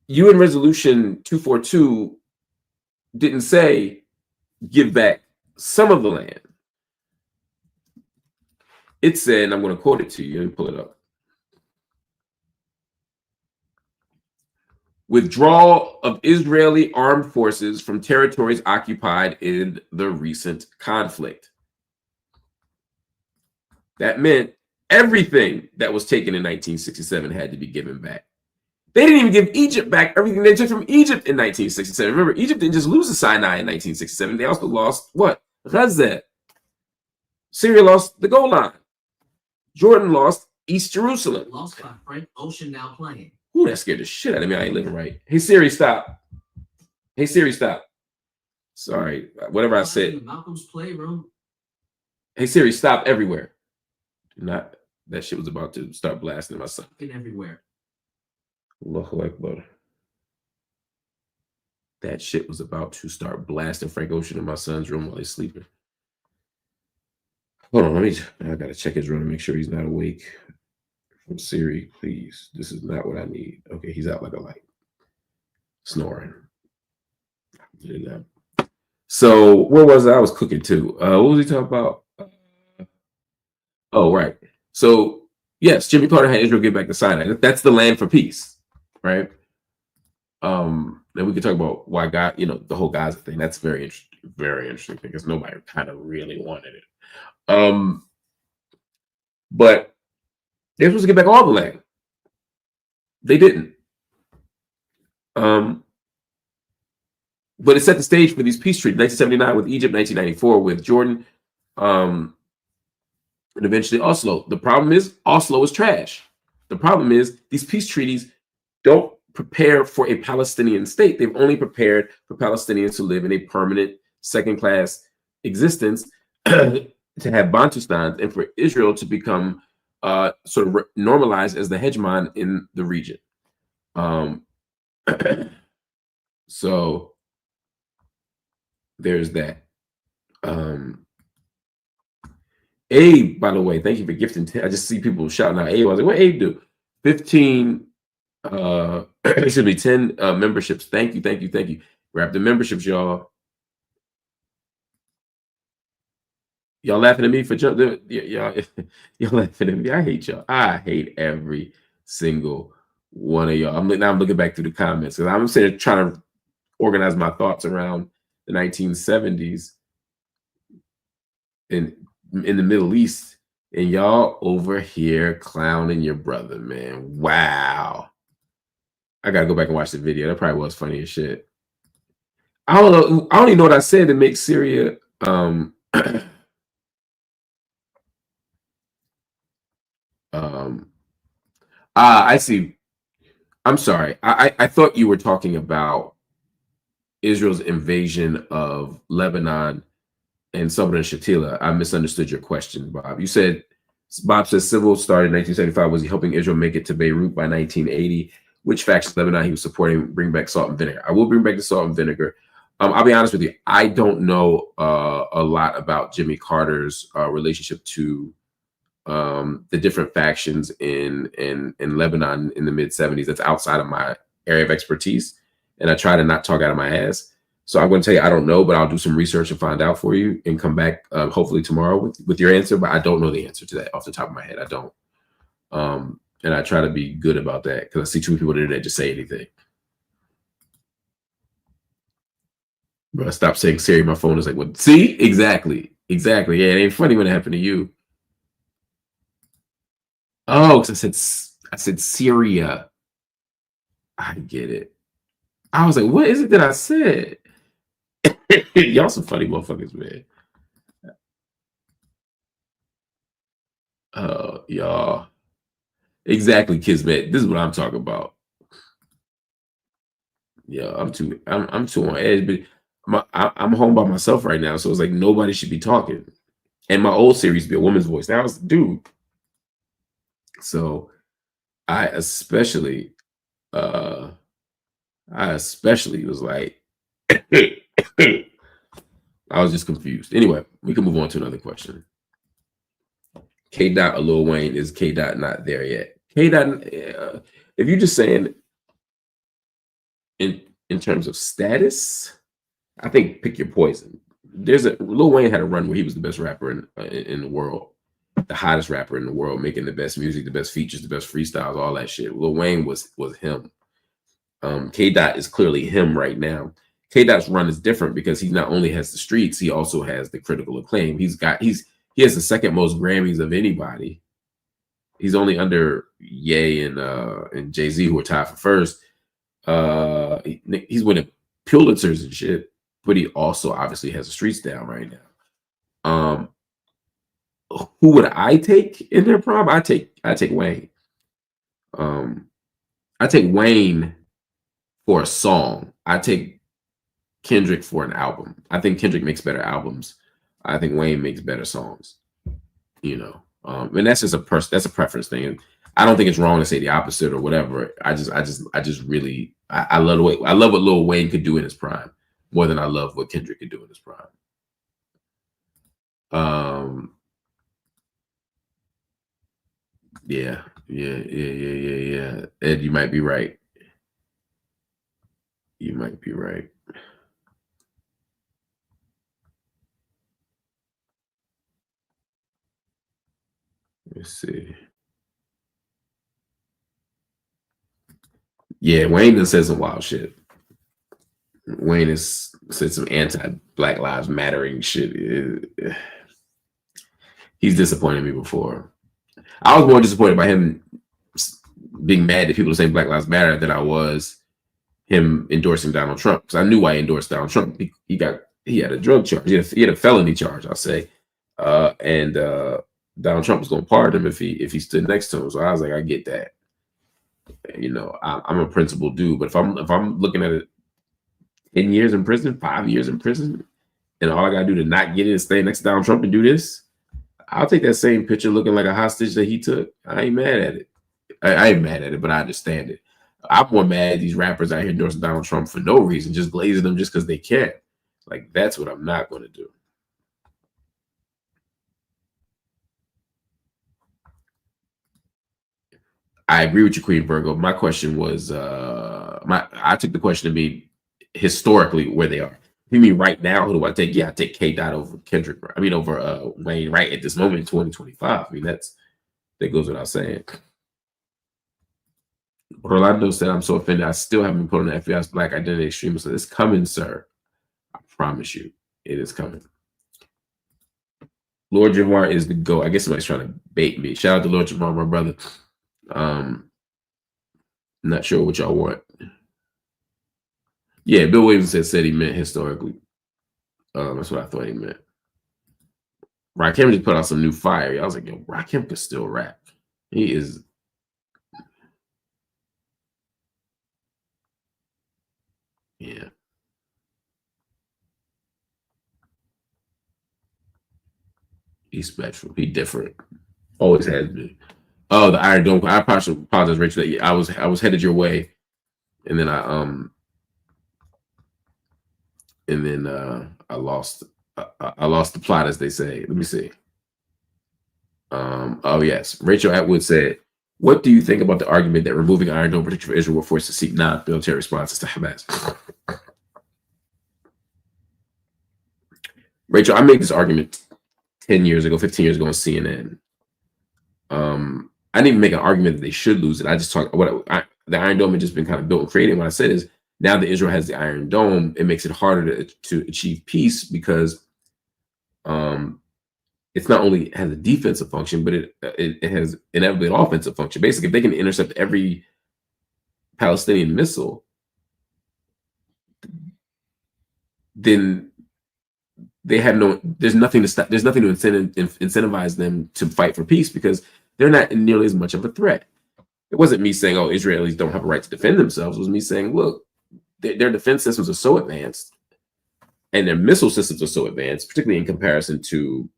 UN Resolution 242 didn't say give back some of the land. It said, and I'm going to quote it to you. Let me pull it up. Withdrawal of Israeli armed forces from territories occupied in the recent conflict. That meant everything that was taken in 1967 had to be given back. They didn't even give Egypt back everything they took from Egypt in 1967. Remember, Egypt didn't just lose the Sinai in 1967. They also lost what? Gaza. Syria lost the Golan. Jordan lost East Jerusalem. Lost by Frank Ocean now playing. Ooh, that scared the shit out of me. I ain't living right. Hey Siri, stop. Hey Siri, stop. Sorry, whatever I said. Malcolm's Playroom. Hey Siri, stop everywhere. Do not. That shit was about to start blasting my son. Everywhere. Allahu Akbar. That shit was about to start blasting Frank Ocean in my son's room while he's sleeping. Hold on, I gotta check his room to make sure he's not awake. From Siri, please. This is not what I need. Okay, he's out like a light. Snoring. So where was I? I was cooking too. What was he talking about? Oh, right. So yes, Jimmy Carter had Israel give back the Sinai. That's the land for peace, right? Then we could talk about why God, the whole Gaza thing. That's very interesting because nobody kind of really wanted it. But they're supposed to get back all the land. They didn't. but it set the stage for these peace treaties. 1979 with Egypt, 1994 with Jordan, and eventually Oslo. The problem is Oslo is trash. The problem is these peace treaties don't prepare for a Palestinian state. They've only prepared for Palestinians to live in a permanent second-class existence, to have Bantustans, and for Israel to become sort of normalized as the hegemon in the region. So there's that. Abe, by the way, thank you for gifting. I just see people shouting out Abe. I was like, what Abe do? 15 excuse me, 10 memberships. Thank you. Grab the memberships, y'all. Y'all laughing at me for y'all laughing at me. I hate y'all. I hate every single one of y'all. I'm looking back through the comments because I'm sitting trying to organize my thoughts around the 1970s in the Middle East, and y'all over here clowning your brother, man. Wow. I gotta go back and watch the video. That probably was funny as shit. I don't know. I don't even know what I said to make Syria. I see. I'm sorry. I thought you were talking about Israel's invasion of Lebanon and Sabra and Shatila. I misunderstood your question, Bob. Bob says civil started in 1975. Was he helping Israel make it to Beirut by 1980? Which faction Lebanon he was supporting? Bring back salt and vinegar. I will bring back the salt and vinegar. I'll be honest with you. I don't know a lot about Jimmy Carter's relationship to the different factions in Lebanon in the mid 70s. That's outside of my area of expertise, and I try to not talk out of my ass. So I'm going to tell you I don't know, but I'll do some research and find out for you and come back hopefully tomorrow with your answer. But I don't know the answer to that off the top of my head. I don't. And I try to be good about that because I see too many people on the internet just say anything. Bro, stop saying Siri. My phone is like, what? See? Exactly. Yeah, it ain't funny when it happened to you. Oh, because I said Syria. I get it. I was like, what is it that I said? Y'all some funny motherfuckers, man. Y'all. Exactly, Kismet. This is what I'm talking about. Yeah, I'm too on edge, but I'm home by myself right now, so it's like nobody should be talking. And my old series be a woman's voice. Now it's the dude. So I especially was like, I was just confused. Anyway, we can move on to another question. K. Dot or Lil Wayne, is K. Dot not there yet? K. Dot, if you're just saying in terms of status, I think pick your poison. Lil Wayne had a run where he was the best rapper in the world, the hottest rapper in the world, making the best music, the best features, the best freestyles, all that shit. Lil Wayne was him. K. Dot is clearly him right now. K. Dot's run is different because he not only has the streets, he also has the critical acclaim. He has the second most Grammys of anybody. He's only under Ye and Jay-Z, who are tied for first. He's winning Pulitzers and shit, but he also obviously has the streets down right now. Who would I take in their prime? I take Wayne. I take Wayne for a song. I take Kendrick for an album. I think Kendrick makes better albums. I think Wayne makes better songs. You know, and that's just that's a preference thing. And I don't think it's wrong to say the opposite or whatever. I just really I love what Lil Wayne could do in his prime more than I love what Kendrick could do in his prime. Yeah. Ed, you might be right. Let's see. Yeah, Wayne done said some wild shit. Wayne has said some anti-Black Lives Mattering shit. He's disappointed me before. I was more disappointed by him being mad that people are saying Black Lives Matter than I was him endorsing Donald Trump, because I knew why he endorsed Donald Trump. He had a drug charge. He had a felony charge, I'll say, and Donald Trump was going to pardon him if he stood next to him. So I was like, I get that. You know, I'm a principled dude, but if I'm looking at it, 10 years in prison, 5 years in prison, and all I gotta do to not get it is stay next to Donald Trump and do this, I'll take that same picture looking like a hostage that he took. I ain't mad at it. I ain't mad at it, but I understand it. I'm more mad at these rappers out here endorsing Donald Trump for no reason, just glazing them just because they can. Like, that's what I'm not going to do. I agree with you, Queen Virgo. My question was, I took the question to be historically where they are. You mean right now? Who do I take? Yeah, I take K. Dot over Kendrick. I mean, over Wayne. Right at this moment in 2025. I mean, that goes without saying. Rolando said, "I'm so offended. I still haven't been put on the FBI's black identity extremist. It's coming, sir. I promise you, it is coming." Lord Jamar is the GOAT. I guess somebody's trying to bait me. Shout out to Lord Jamar, my brother. Not sure what y'all want. Yeah, Bill Williams said he meant historically. That's what I thought he meant. Rakim just put out some new fire. I was like, yo, Rakim could still rap. He is. Yeah. He's special. He different. Always has been. Oh, the Iron Dome. I apologize, Rachel. That I was headed your way, and then I lost the plot, as they say. Let me see. Oh yes, Rachel Atwood said, "What do you think about the argument that removing Iron Dome protection for Israel will force to seek non-military responses to Hamas?" Rachel, I made this argument 10 years ago, 15 years ago on CNN. I didn't even make an argument that they should lose it. I just talked the Iron Dome had just been kind of built and created. What I said is, now that Israel has the Iron Dome, it makes it harder to achieve peace because it's not only has a defensive function, but it has inevitably an offensive function. Basically, if they can intercept every Palestinian missile, then they have there's nothing to stop. There's nothing to incentivize them to fight for peace because they're not nearly as much of a threat. It wasn't me saying, "Oh, Israelis don't have a right to defend themselves." It was me saying, "Look, their defense systems are so advanced, and their missile systems are so advanced, particularly in comparison to,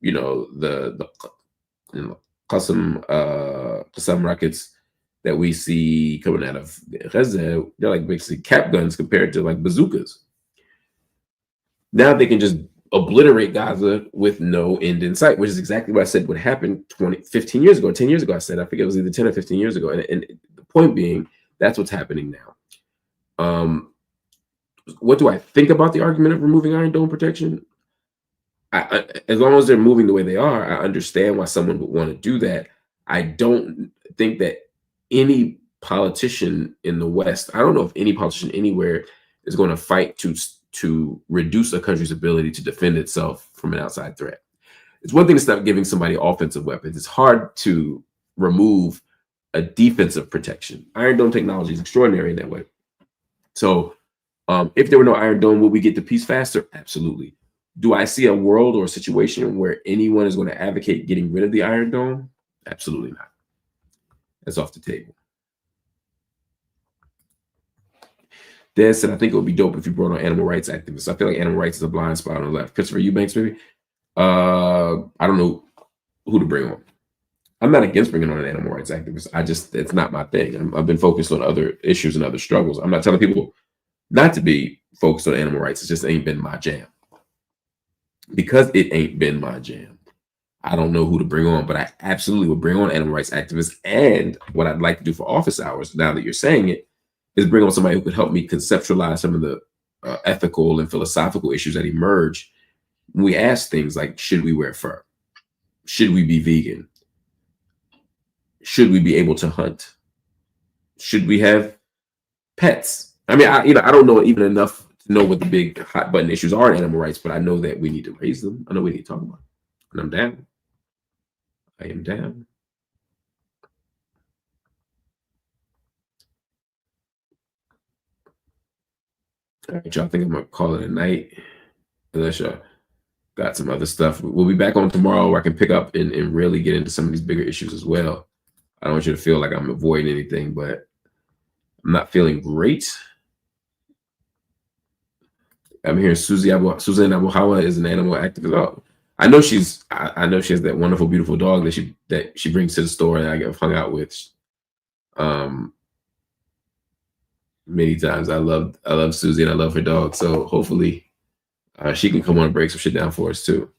you know, the Qassam rockets that we see coming out of Gaza. They're like basically cap guns compared to like bazookas. Now they can just obliterate Gaza with no end in sight, which is exactly what I said would happen 15 years ago, 10 years ago. I said, I think it was either 10 or 15 years ago. And the point being, that's what's happening now. What do I think about the argument of removing Iron Dome protection? As long as they're moving the way they are, I understand why someone would want to do that. I don't think that any politician in the West, I don't know if any politician anywhere is going to fight to reduce a country's ability to defend itself from an outside threat. It's one thing to stop giving somebody offensive weapons. It's hard to remove a defensive protection. Iron Dome technology is extraordinary in that way. So if there were no Iron Dome, would we get to peace faster? Absolutely. Do I see a world or a situation where anyone is going to advocate getting rid of the Iron Dome? Absolutely not. That's off the table. Des said, I think it would be dope if you brought on animal rights activists. I feel like animal rights is a blind spot on the left. Christopher Eubanks, maybe? I don't know who to bring on. I'm not against bringing on an animal rights activist. It's not my thing. I've been focused on other issues and other struggles. I'm not telling people not to be focused on animal rights. It just ain't been my jam. Because it ain't been my jam, I don't know who to bring on, but I absolutely would bring on animal rights activists. And what I'd like to do for office hours, now that you're saying it, is bring on somebody who could help me conceptualize some of the ethical and philosophical issues that emerge when we ask things like, should we wear fur? Should we be vegan? Should we be able to hunt? Should we have pets? I mean, I don't know even enough to know what the big hot button issues are in animal rights, but I know that we need to raise them. I know we need to talk about it. And I'm down. I am down. All right, y'all, think I'm gonna call it a night unless y'all got some other stuff. We'll be back on tomorrow where I can pick up and really get into some of these bigger issues as well. I don't want you to feel like I'm avoiding anything, but I'm not feeling great. I'm hearing Suzanne Abu Hawa is an animal activist. Oh, I know she has that wonderful, beautiful dog that she brings to the store and I get hung out with. Many times. I love Susie and I love her dog. So hopefully she can come on and break some shit down for us too.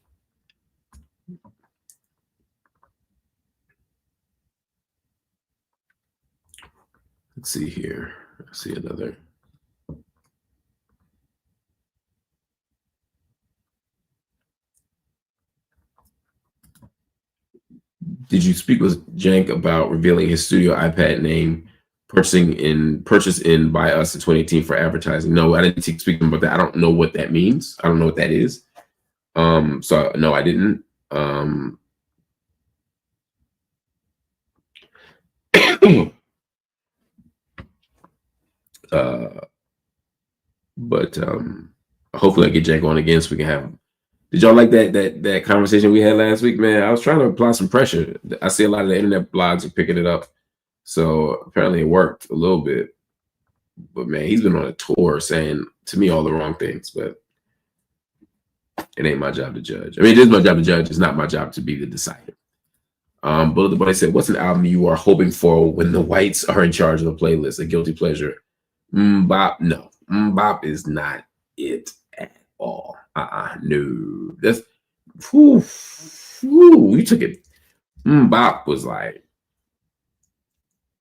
Let's see here. Let's see another. Did you speak with Jank about revealing his studio iPad name purchased in by us in 2018 for advertising? No, I didn't speak about that. I don't know what that means. I don't know what that is. So no, I didn't. But hopefully I get Jank on again so we can have. Did y'all like that conversation we had last week, man? I was trying to apply some pressure. I see a lot of the internet blogs are picking it up. So apparently it worked a little bit. But man, he's been on a tour saying to me all the wrong things, but it ain't my job to judge. I mean, it is my job to judge. It's not my job to be the decider. Bullet the Bunny said, what's an album you are hoping for when the whites are in charge of the playlist? A guilty pleasure. Bop, no. Bop is not it at all. No. That's you took it. Bop was like,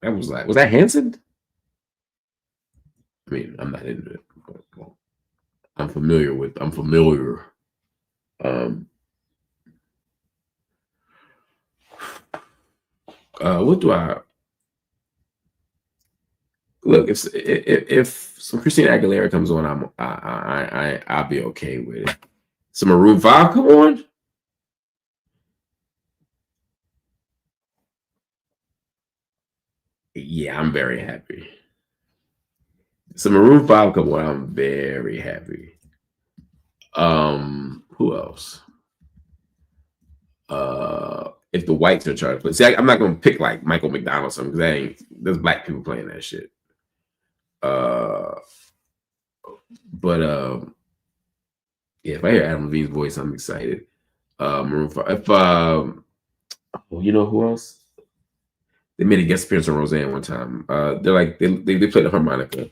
was that Hanson? I mean, I'm not into it, but well, I'm familiar. What do I look? If some Christina Aguilera comes on, I'll be okay with it. Some Maroon 5 come on. Yeah, I'm very happy. Some Maroon 5 come on, I'm very happy. Who else? If the whites are in charge, but see, I'm not gonna pick like Michael McDonald or something because there's black people playing that shit. Yeah, if I hear Adam Levine's voice, I'm excited. Maroon 5. If you know who else? They made a guest appearance on Roseanne one time. They're like they played the harmonica.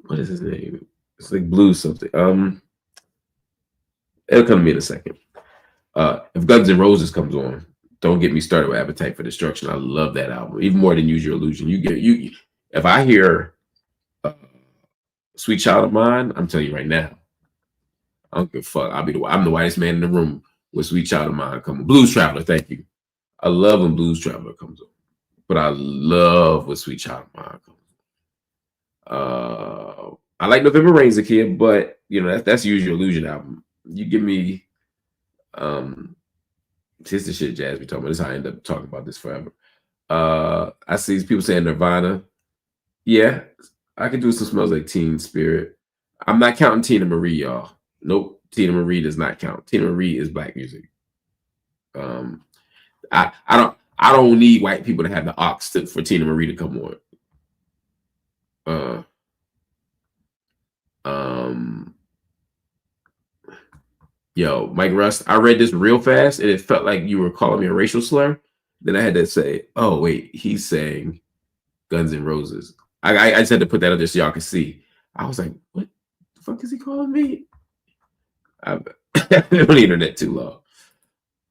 What is his name? It's like blues something. It'll come to me in a second. If Guns N' Roses comes on, don't get me started with Appetite for Destruction. I love that album, even more than Use Your Illusion. If I hear Sweet Child of Mine, I'm telling you right now, I don't give a fuck. I'm the whitest man in the room with Sweet Child of Mine coming. Blues Traveler, thank you. I love when Blues Traveler comes on, but I love when Sweet Child of Mine comes on. I like November Rain's a kid, but you know that's Use Your Illusion album. You give me it's the shit Jazz be talking about. This is how I end up talking about this forever. I see people saying Nirvana. Yeah, I could do some Smells Like Teen Spirit. I'm not counting Tina Marie, y'all. Nope, Tina Marie does not count. Tina Marie is black music. I don't need white people to have the ox for Tina Marie to come on. Yo, Mike Rust, I read this real fast and it felt like you were calling me a racial slur. Then I had to say, oh, wait, he's saying Guns N' Roses. I just had to put that up there so y'all can see. I was like, what the fuck is he calling me? I've been on the internet too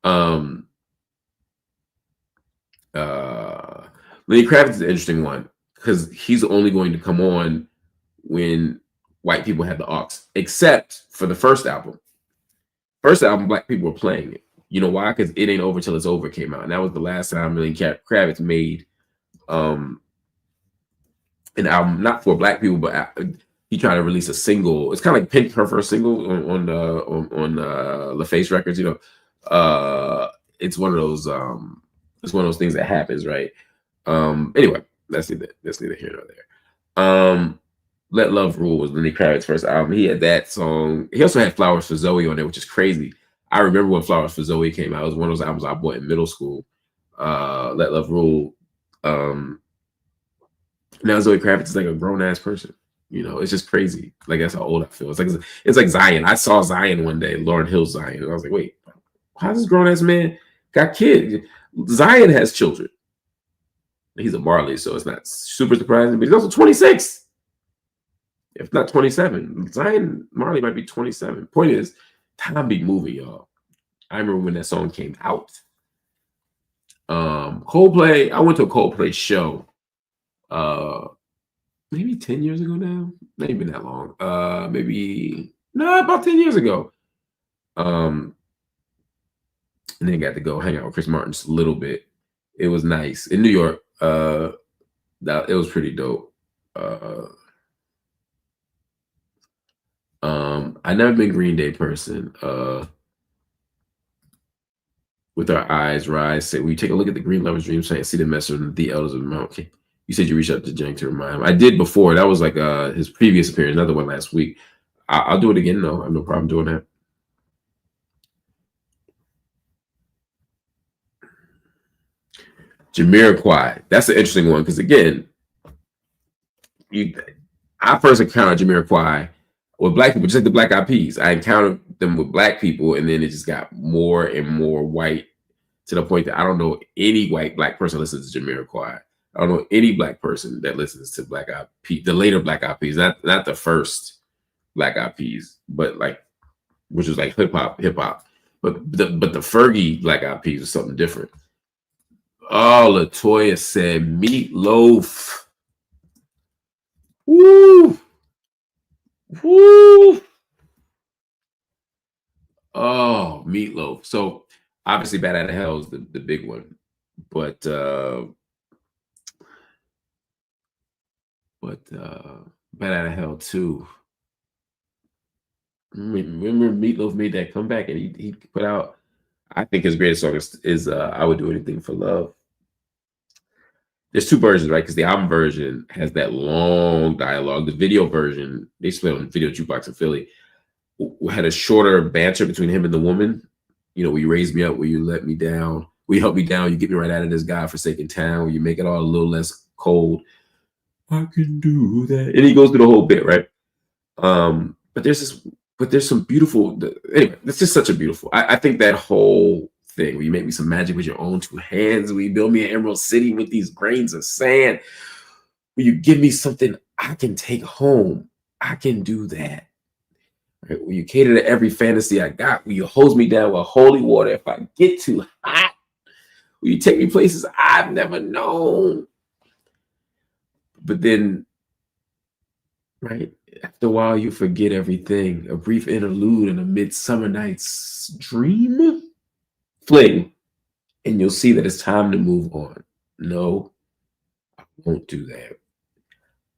long. Lenny Kravitz is an interesting one because he's only going to come on when white people have the aux, except for the first album. First album, black people were playing it. You know why? Because It Ain't Over Till It's Over came out. And that was the last time Lenny Kravitz made an album, not for black people, but he tried to release a single. It's kind of like Pink, her first single on LaFace Records. You know, it's one of those things that happens, right? Anyway, that's neither here nor there. Let Love Rule was Lenny Kravitz's first album. He had that song. He also had Flowers for Zoe on there, which is crazy. I remember when Flowers for Zoe came out. It was one of those albums I bought in middle school. Let Love Rule. Now Zoe Kravitz is like a grown ass person. You know, it's just crazy. Like that's how old I feel. It's like Zion. I saw Zion one day, Lauryn Hill's Zion, and I was like, wait, how's this grown ass man got kids? Zion has children. He's a Marley, so it's not super surprising, but he's also 26. If not 27. Zion Marley might be 27. Point is, time be moving, y'all. I remember when that song came out. Coldplay, I went to a Coldplay show maybe 10 years ago now. Not even that long. About 10 years ago. And then got to go hang out with Chris Martin just a little bit. It was nice. In New York, it was pretty dope. I never been Green Day person. With our eyes rise, say we take a look at the Green Lover's Dream Site and see the mess of the Elders of the Mount. Okay. You said you reached out to Jank to remind him. I did before. That was like his previous appearance, another one last week. I'll do it again though. I have no problem doing that. Jamiroquai. That's an interesting one because again, I first encountered Jamiroquai with black people, just like the Black Eyed Peas. I encountered them with black people, and then it just got more and more white to the point that I don't know any white black person listens to Jamiroquai. I don't know any black person that listens to Black Eyed Peas, the later Black Eyed Peas, not the first Black Eyed Peas, but like which was like hip hop. But the Fergie Black Eyed Peas was something different. Oh, Latoya said Meatloaf. Woo! Woo! Oh, Meatloaf. So obviously Bad Out of Hell is the big one. But Bad Out of Hell too. Remember Meatloaf made that comeback and he put out, I think his greatest song is I Would Do Anything for Love. There's two versions, right? Because the album version has that long dialogue. The video version, they split on Video Jukebox in Philly, had a shorter banter between him and the woman. You know, will you raise me up? Will you let me down? Will you help me down? You get me right out of this godforsaken town. Will you make it all a little less cold? I can do that. And he goes through the whole bit, right? But there's some beautiful, anyway, it's just such a beautiful, I think that whole thing where you make me some magic with your own two hands, will you build me an emerald city with these grains of sand? Will you give me something I can take home? I can do that. Right? Will you cater to every fantasy I got? Will you hose me down with holy water if I get too hot? Will you take me places I've never known? But then, right, after a while, you forget everything. A brief interlude in a midsummer night's dream fling, and you'll see that it's time to move on. No, I won't do that.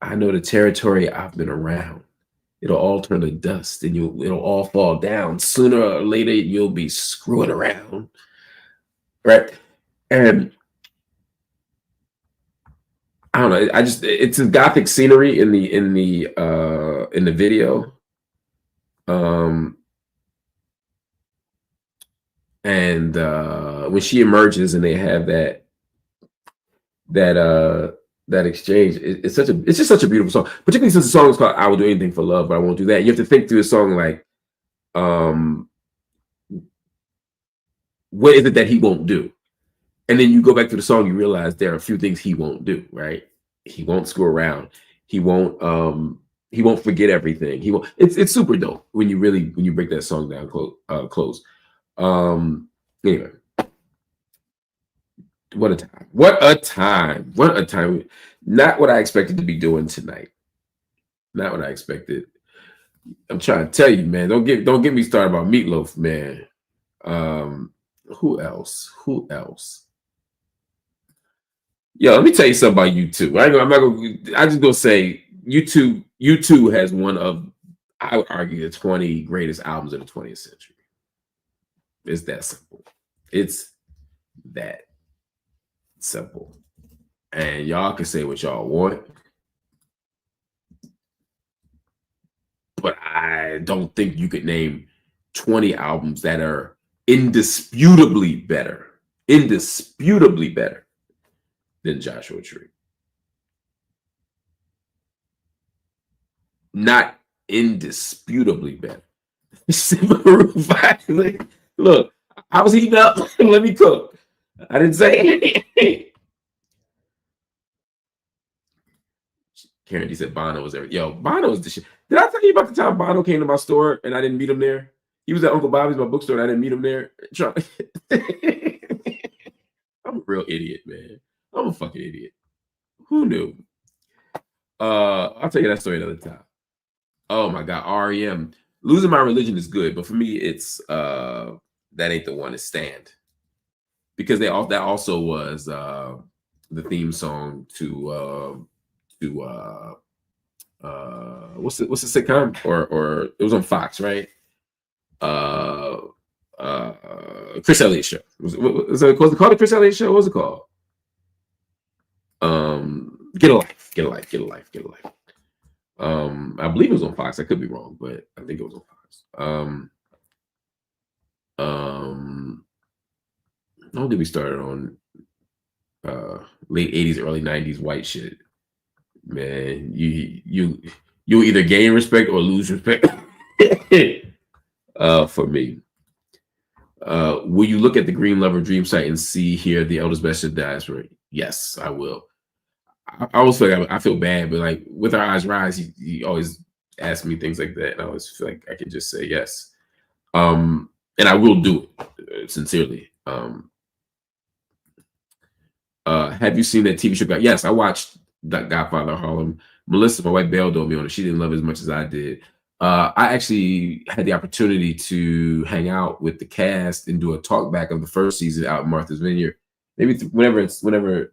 I know the territory I've been around. It'll all turn to dust, and it'll all fall down. Sooner or later, you'll be screwing around, right? And I don't know. It's a gothic scenery in the video. And when she emerges and they have that exchange, it's just such a beautiful song. Particularly since the song is called "I Will Do Anything for Love, But I Won't Do That." You have to think through a song like, what is it that he won't do? And then you go back to the song, you realize there are a few things he won't do, right? He won't screw around. He won't forget everything. He won't. It's super dope when you break that song down close. Anyway, what a time! What a time! What a time! Not what I expected to be doing tonight. Not what I expected. I'm trying to tell you, man. Don't get me started about Meatloaf, man. Who else? Yo, let me tell you something about U2. I'm just gonna say U2 has one of, I would argue, the 20 greatest albums of the 20th century. It's that simple. It's that simple. And y'all can say what y'all want, but I don't think you could name 20 albums that are indisputably better than Joshua Tree. Not indisputably better. Look, I was heating up. Let me cook. I didn't say anything. Karen said Bono was there. Yo, Bono was the shit. Did I tell you about the time Bono came to my store and I didn't meet him there? He was at Uncle Bobby's, my bookstore, and I didn't meet him there. I'm a real idiot, man. I'm a fucking idiot. Who knew? I'll tell you that story another time. Oh my God, REM. Losing My Religion is good, but for me, it's that ain't the one to stand. Because that also was the theme song to what's the sitcom? Or it was on Fox, right? Chris Elliott Show. Was it called the Chris Elliott Show? What was it called? Get a Life. I believe it was on Fox. I could be wrong, but I think it was on Fox. Don't get me started on late 80s, early 90s white shit. Man, you either gain respect or lose respect. For me. Will you look at the Green Lover Dream site and see here the eldest best of diaspora? Yes, I will. I always feel like I feel bad, but like with Our Eyes Rise, he always asks me things like that, and I always feel like I can just say yes. And I will do it sincerely. Have you seen that TV show? Yes, I watched that Godfather Harlem. Melissa, my wife, bailed on me on it. She didn't love it as much as I did. I actually had the opportunity to hang out with the cast and do a talk back of the first season out in Martha's Vineyard. Maybe whenever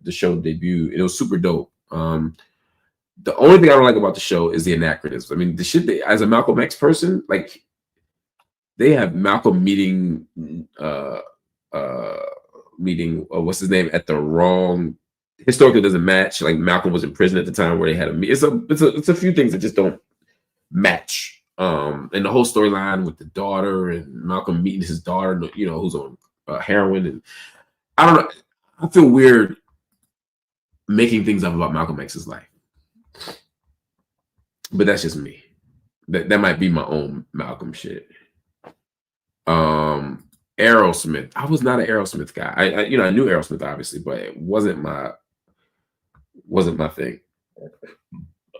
the show debuted, it was super dope. The only thing I don't like about the show is the anachronisms. I mean, the shit as a Malcolm X person, like they have Malcolm meeting what's his name at the wrong. Historically doesn't match. Like Malcolm was in prison at the time where they had a meet. It's a few things that just don't match. And the whole storyline with the daughter and Malcolm meeting his daughter, who's on heroin, and I don't know. I feel weird making things up about Malcolm X's life, but that's just me. That might be my own Malcolm shit. Aerosmith. I was not an Aerosmith guy. I knew Aerosmith obviously, but it wasn't my thing.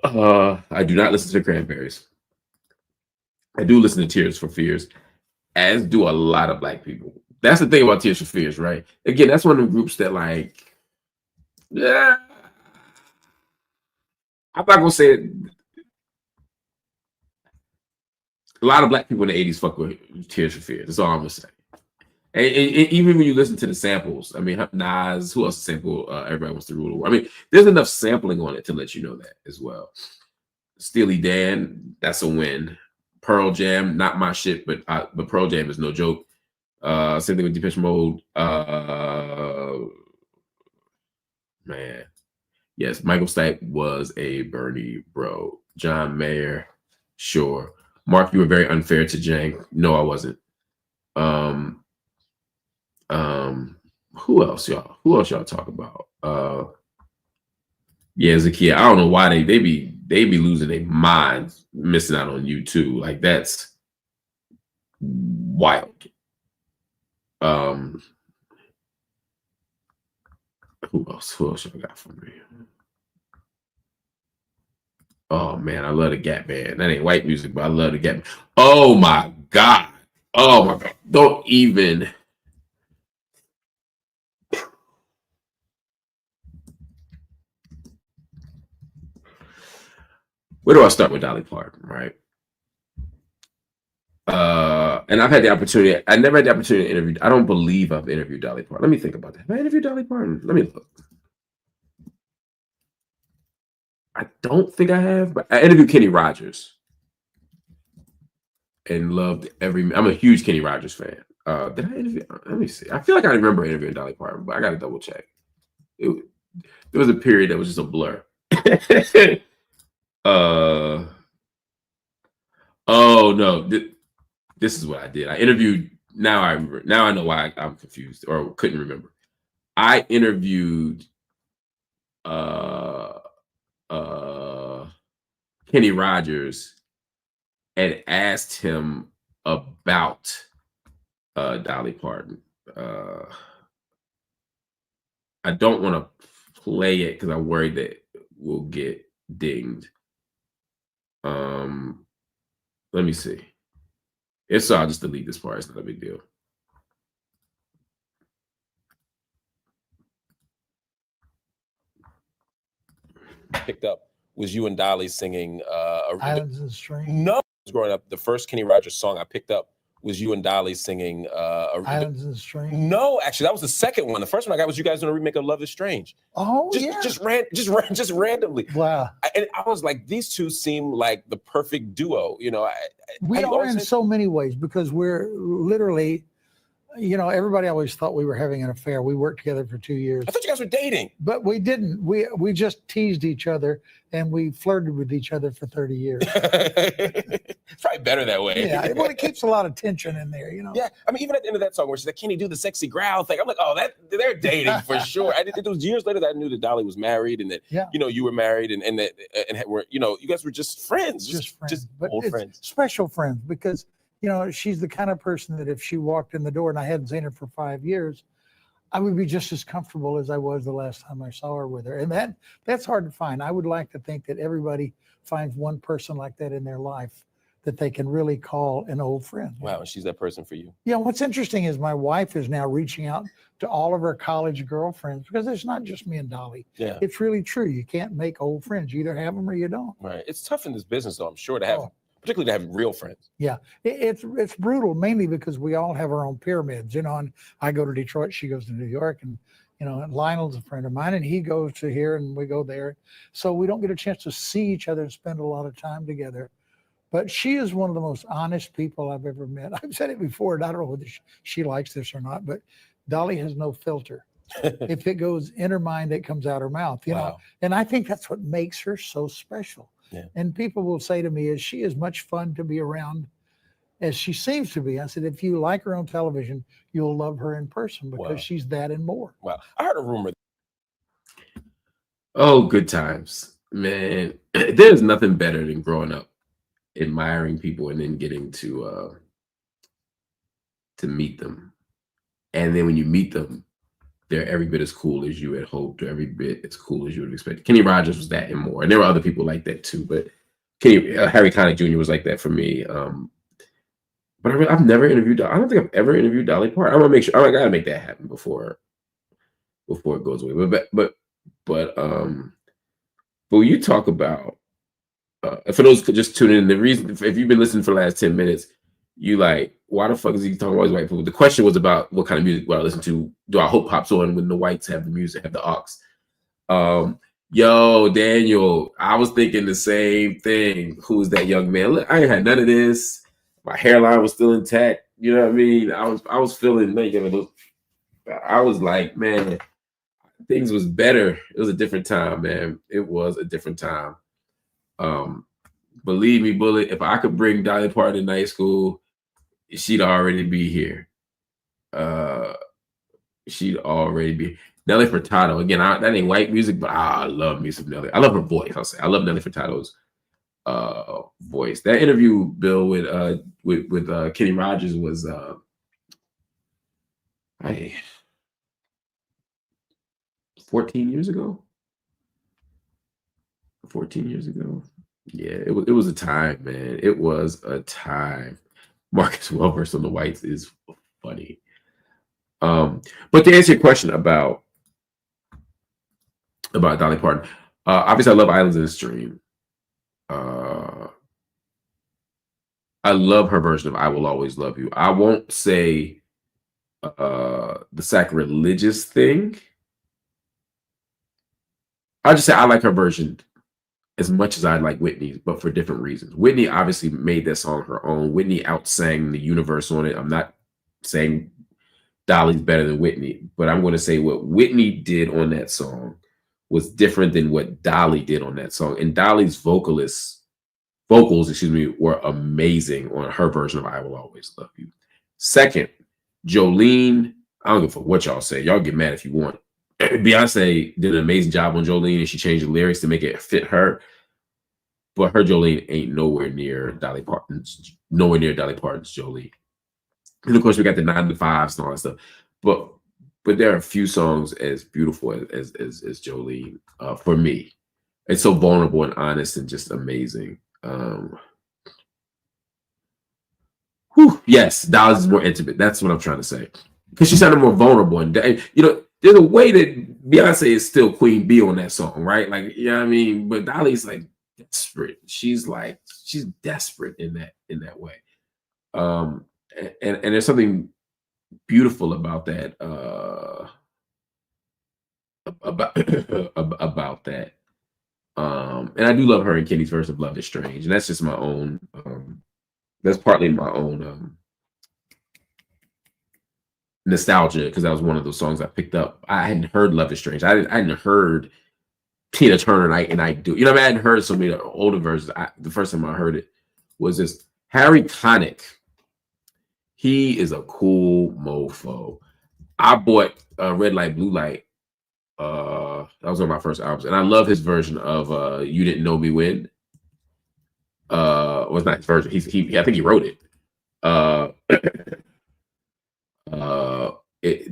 I do not listen to the Cranberries. I do listen to Tears for Fears, as do a lot of Black people. That's the thing about Tears for Fears, right? Again, that's one of the groups that like, yeah, I'm not gonna say it. A lot of Black people in the 80s fuck with Tears for Fears. That's all I'm gonna say. And even when you listen to the samples, I mean, Nas, who else sample Everybody Wants to Rule the World? I mean, there's enough sampling on it to let you know that as well. Steely Dan, that's a win. Pearl Jam, not my shit, but Pearl Jam is no joke. Same thing with Depeche Mode. Man, yes, Michael Stipe was a Bernie bro. John Mayer, sure. Mark, you were very unfair to Jang. No, I wasn't. Who else y'all talk about? Yeah, Zakia. I don't know why they be losing their minds, missing out on you too. Like that's wild. Who else y'all got for me? Oh man, I love the Gap Band. That ain't white music, but I love the Gap Band. Oh my god. Don't even. Where do I start with Dolly Parton, right? And I've had the opportunity. I never had the opportunity to interview. I don't believe I've interviewed Dolly Parton. Let me think about that. Have I interviewed Dolly Parton? Let me look. I don't think I have, but I interviewed Kenny Rogers and loved I'm a huge Kenny Rogers fan. Did I interview? Let me see. I feel like I remember interviewing Dolly Parton, but I got to double check. there was a period that was just a blur. Oh no, this is what I did. I interviewed. Now I remember. Now I know why I'm confused or couldn't remember. I interviewed Kenny Rogers and asked him about Dolly Parton. I don't want to play it because I'm worried that we'll get dinged. Let me see. If so, I'll just delete this part. It's not a big deal. Picked up was you and Dolly singing Islands in the Stream. No, growing up, the first Kenny Rogers song I picked up was you and Dolly singing Islands in the Stream. No, actually, that was the second one. The first one I got was you guys doing a remake of Love Is Strange. Oh, just randomly. Wow. And I was like, these two seem like the perfect duo. You know, we are in so many ways because we're literally, you know, everybody always thought we were having an affair. We worked together for 2 years. I thought you guys were dating. But we didn't. We just teased each other and we flirted with each other for 30 years. It's probably better that way. Yeah, well, it keeps a lot of tension in there, you know. Yeah, I mean, even at the end of that song where she's like, "Can he do the sexy growl thing?" I'm like, "Oh, they're dating for sure." It was years later that I knew that Dolly was married and that you know you were married and were, you know, you guys were just friends, just but old friends, special friends, because you know she's the kind of person that if she walked in the door and I hadn't seen her for 5 years, I would be just as comfortable as I was the last time I saw her with her, and that's hard to find. I would like to think that everybody finds one person like that in their life that they can really call an old friend. Wow, and she's that person for you. Yeah, what's interesting is my wife is now reaching out to all of her college girlfriends because it's not just me and Dolly. Yeah, it's really true. You can't make old friends. You either have them or you don't. Right. It's tough in this business, though, I'm sure, to have, particularly to have real friends. Yeah, it's brutal, mainly because we all have our own pyramids, you know, and I go to Detroit, she goes to New York, and you know, and Lionel's a friend of mine, and he goes to here and we go there. So we don't get a chance to see each other and spend a lot of time together. But she is one of the most honest people I've ever met. I've said it before, and I don't know whether she likes this or not, but Dolly has no filter. If it goes in her mind, it comes out her mouth, you know. And I think that's what makes her so special. Yeah. And people will say to me, is she as much fun to be around as she seems to be? I said, if you like her on television, you'll love her in person because she's that and more. Wow. I heard a rumor. Oh, good times, man. There's nothing better than growing up admiring people and then getting to meet them, and then when you meet them, they're every bit as cool as you had hoped, or every bit as cool as you would have expected. Kenny Rogers was that and more, and there were other people like that too. But Harry Connick Jr. was like that for me. But I've never interviewed. I don't think I've ever interviewed Dolly Parton. I want to make sure. I gotta make that happen before it goes away. But when you talk about. For those just tuning in, the reason, if you've been listening for the last 10 minutes, you like, why the fuck is he talking about white people? The question was about what kind of music I listen to. Do I hope pops on when the whites have the music, have the aux? Yo, Daniel, I was thinking the same thing. Who's that young man? Look, I ain't had none of this. My hairline was still intact. You know what I mean? I was feeling naked. I was like, man, things was better. It was a different time, man. It was a different time. Believe me, Bullet, if I could bring Dolly Parton to night school, she'd already be here. She'd already be. Nelly Furtado, again, that ain't white music, but I love me some Nelly. I love her voice. I'll say I love Nelly Furtado's voice. That interview, Bill, with Kenny Rogers was 14 years ago. 14 years ago. Yeah, it was a time, man. It was a time. Marcus Welversed on the whites is funny. But to answer your question about Dolly Parton, obviously I love Islands in the Stream. I love her version of I Will Always Love You. I won't say the sacrilegious thing. I'll just say I like her version as much as I like Whitney's, but for different reasons. Whitney obviously made that song her own. Whitney outsang the universe on it. I'm not saying Dolly's better than Whitney, but I'm going to say what Whitney did on that song was different than what Dolly did on that song. And Dolly's vocals, were amazing on her version of I Will Always Love You. Second, Jolene, I don't give a fuck what y'all say. Y'all get mad if you want. Beyonce did an amazing job on Jolene, and she changed the lyrics to make it fit her. But her Jolene ain't nowhere near Dolly Parton's Jolene. And of course, we got the 9 to 5s and all that stuff. But there are a few songs as beautiful as Jolene for me. It's so vulnerable and honest and just amazing. Yes, Dolly's is more intimate. That's what I'm trying to say. Because she sounded more vulnerable. And, you know, there's a way that Beyonce is still Queen Bee on that song, right? Like, you know what I mean? But Dolly's like desperate. She's desperate in that way. And there's something beautiful about that. About that. And I do love her and Kenny's verse of Love is Strange. And that's just my own, that's partly my own nostalgia, because that was one of those songs I picked up. I hadn't heard Love is Strange. I hadn't heard Tina Turner and I Do. You know, I hadn't heard so many older versions. The first time I heard it was this Harry Connick. He is a cool mofo. I bought Red Light, Blue Light. That was one of my first albums, and I love his version of You Didn't Know Me When. Was not his version. I think he wrote it.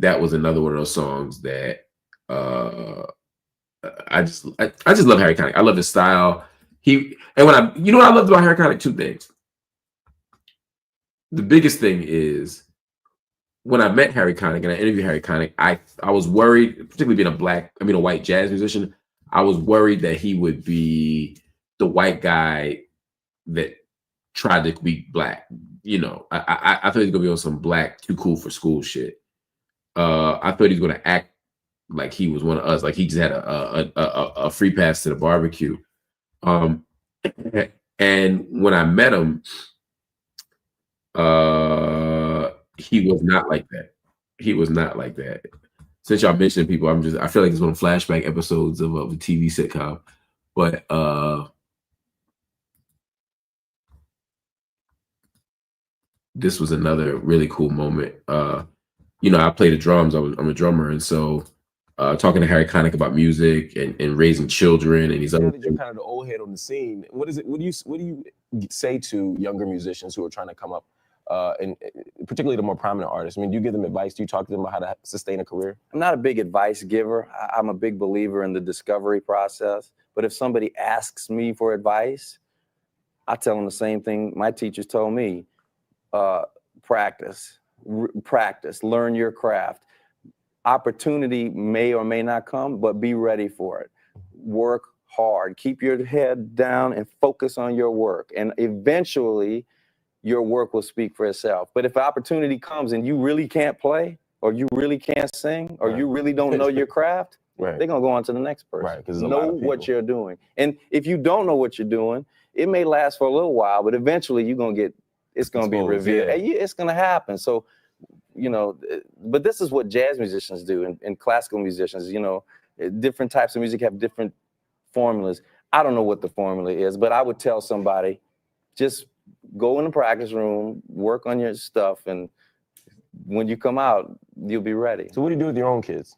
That was another one of those songs that I just love Harry Connick. I love his style. You know what I loved about Harry Connick? 2 things. The biggest thing is, when I met Harry Connick and I interviewed Harry Connick, I was worried, particularly being a white jazz musician, I was worried that he would be the white guy that tried to be black. You know, I thought he was gonna be on some black, too cool for school shit. I thought he was gonna act like he was one of us, like he just had a free pass to the barbecue. And when I met him, he was not like that. He was not like that. Since y'all mentioned people, I feel like it's one of flashback episodes of the TV sitcom. But this was another really cool moment. You know, I play the drums. I'm a drummer, and so talking to Harry Connick about music and raising children and these other things. You're kind of the old head on the scene. What do you say to younger musicians who are trying to come up, and particularly the more prominent artists? I mean, do you give them advice? Do you talk to them about how to sustain a career? I'm not a big advice giver. I'm a big believer in the discovery process. But if somebody asks me for advice, I tell them the same thing my teachers told me. Practice, learn your craft. Opportunity may or may not come, but be ready for it. Work hard, keep your head down and focus on your work. And eventually your work will speak for itself. But if opportunity comes and you really can't play, or you really can't sing, or you really don't know your craft, they're gonna go on to the next person. Right, because know what you're doing. And if you don't know what you're doing, it may last for a little while, but eventually you're gonna get, it's gonna be revealed. Yeah. It's gonna happen. So, you know, but this is what jazz musicians do and classical musicians. You know, different types of music have different formulas. I don't know what the formula is, but I would tell somebody, just go in the practice room, work on your stuff, and when you come out, you'll be ready. So what do you do with your own kids?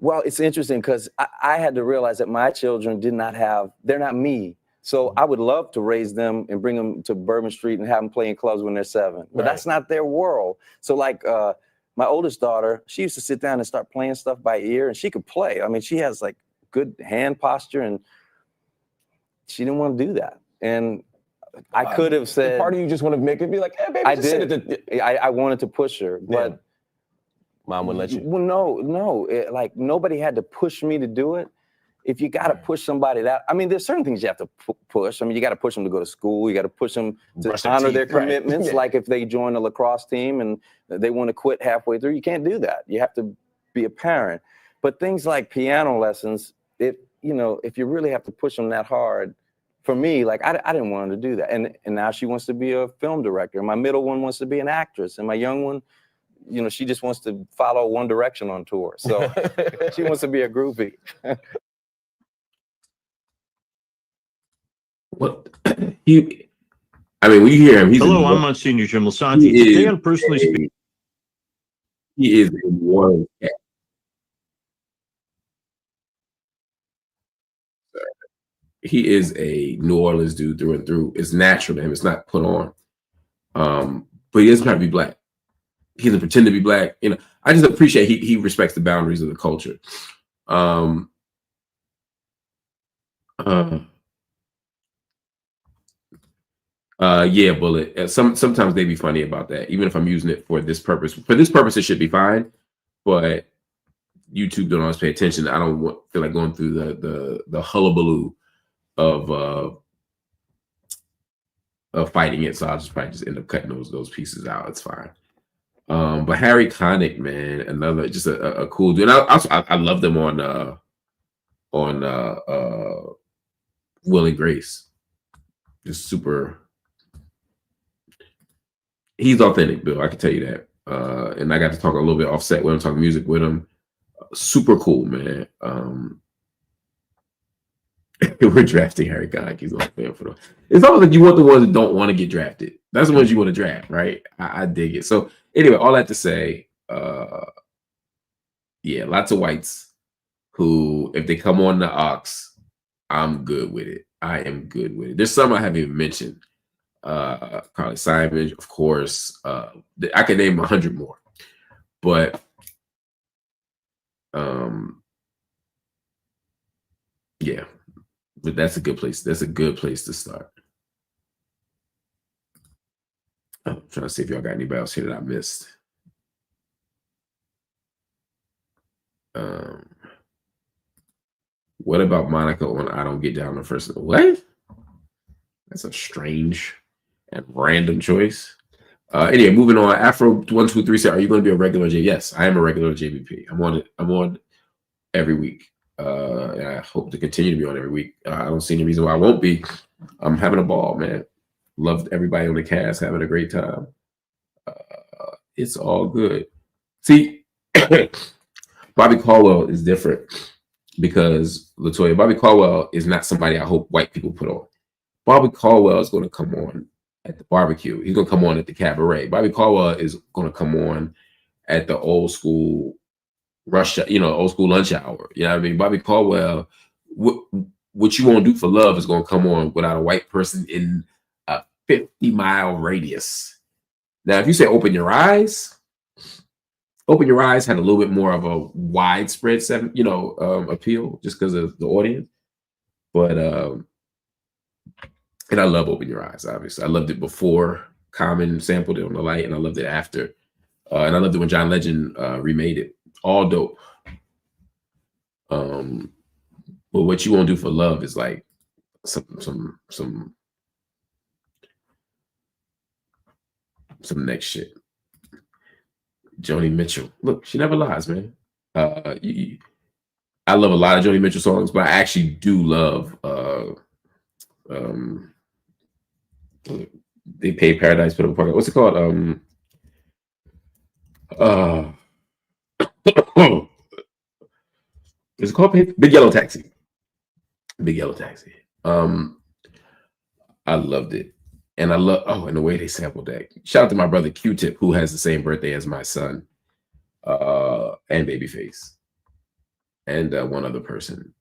Well, it's interesting because I had to realize that my children they're not me. So I would love to raise them and bring them to Bourbon Street and have them play in clubs when they're 7. But that's not their world. So like my oldest daughter, she used to sit down and start playing stuff by ear, and she could play. I mean, she has like good hand posture, and she didn't want to do that. And I could have said, part of you just want to make it be like, hey, baby, I wanted to push her, but mom wouldn't let you. Well, no, like nobody had to push me to do it. If you got to push somebody I mean, there's certain things you have to push. I mean, you got to push them to go to school. You got to push them to honor their commitments. Like if they join a lacrosse team and they want to quit halfway through, you can't do that. You have to be a parent. But things like piano lessons, you know, if you really have to push them that hard, for me, like I didn't want her to do that. And now she wants to be a film director. My middle one wants to be an actress, and my young one you know, she just wants to follow One Direction on tour. So she wants to be a groupie. What I mean, when you hear him, he's Hello, I'm Monsignor Jim Lasanti. Today on Personally Speaking. He is a New Orleans cat. He is a New Orleans dude through and through. It's natural to him. It's not put on. But he doesn't try to be black. He doesn't pretend to be black. You know, I just appreciate he respects the boundaries of the culture. Yeah, Bullet. Sometimes they be funny about that. Even if I'm using it for this purpose. For this purpose, it should be fine. But YouTube don't always pay attention. I don't feel like going through the hullabaloo of fighting it. So I'll probably just end up cutting those pieces out. It's fine. But Harry Connick, man, another just a cool dude. And I love them on Will and Grace. Just super. He's authentic, Bill. I can tell you that. And I got to talk a little bit offset with him, talk music with him. Super cool, man. We're drafting Harry Connick. He's on fan for them. It's almost like you want the ones that don't want to get drafted. That's the ones you want to draft, right? I dig it. So anyway, all that to say, yeah, lots of whites who, if they come on the aux, I'm good with it. I am good with it. There's some I haven't even mentioned. Carly Simon, of course. I can name 100 more, but yeah, but that's a good place. That's a good place to start. I'm trying to see if y'all got anybody else here that I missed. What about Monica on I Don't Get Down the First? What? That's a strange and random choice. Anyway, moving on. Afro 123 said, "Are you going to be a regular J?" Yes, I am a regular JBP. I'm on it. I'm on every week. And I hope to continue to be on every week. I don't see any reason why I won't be. I'm having a ball, man. Loved everybody on the cast, having a great time. It's all good. See, Bobby Caldwell is different because Latoya, Bobby Caldwell is not somebody I hope white people put on. Bobby Caldwell is going to come on at the barbecue. He's going to come on at the cabaret. Bobby Caldwell is going to come on at the old school rush, old school lunch hour. You know what I mean? Bobby Caldwell, what you won't do for love is going to come on without a white person in a 50-mile radius. Now, if you say Open Your Eyes had a little bit more of a widespread appeal just because of the audience. But and I love Open Your Eyes, obviously. I loved it before Common sampled it on The Light, and I loved it after. And I loved it when John Legend remade it. All dope. But what you won't do for love is like some next shit. Joni Mitchell. Look, she never lies, man. I love a lot of Joni Mitchell songs, but I actually do love They Pay Paradise for the Park. What's it called? Is it called Big Yellow Taxi? Big Yellow Taxi. I loved it. And I love, and the way they sampled that. Shout out to my brother Q-Tip, who has the same birthday as my son, and Babyface. And one other person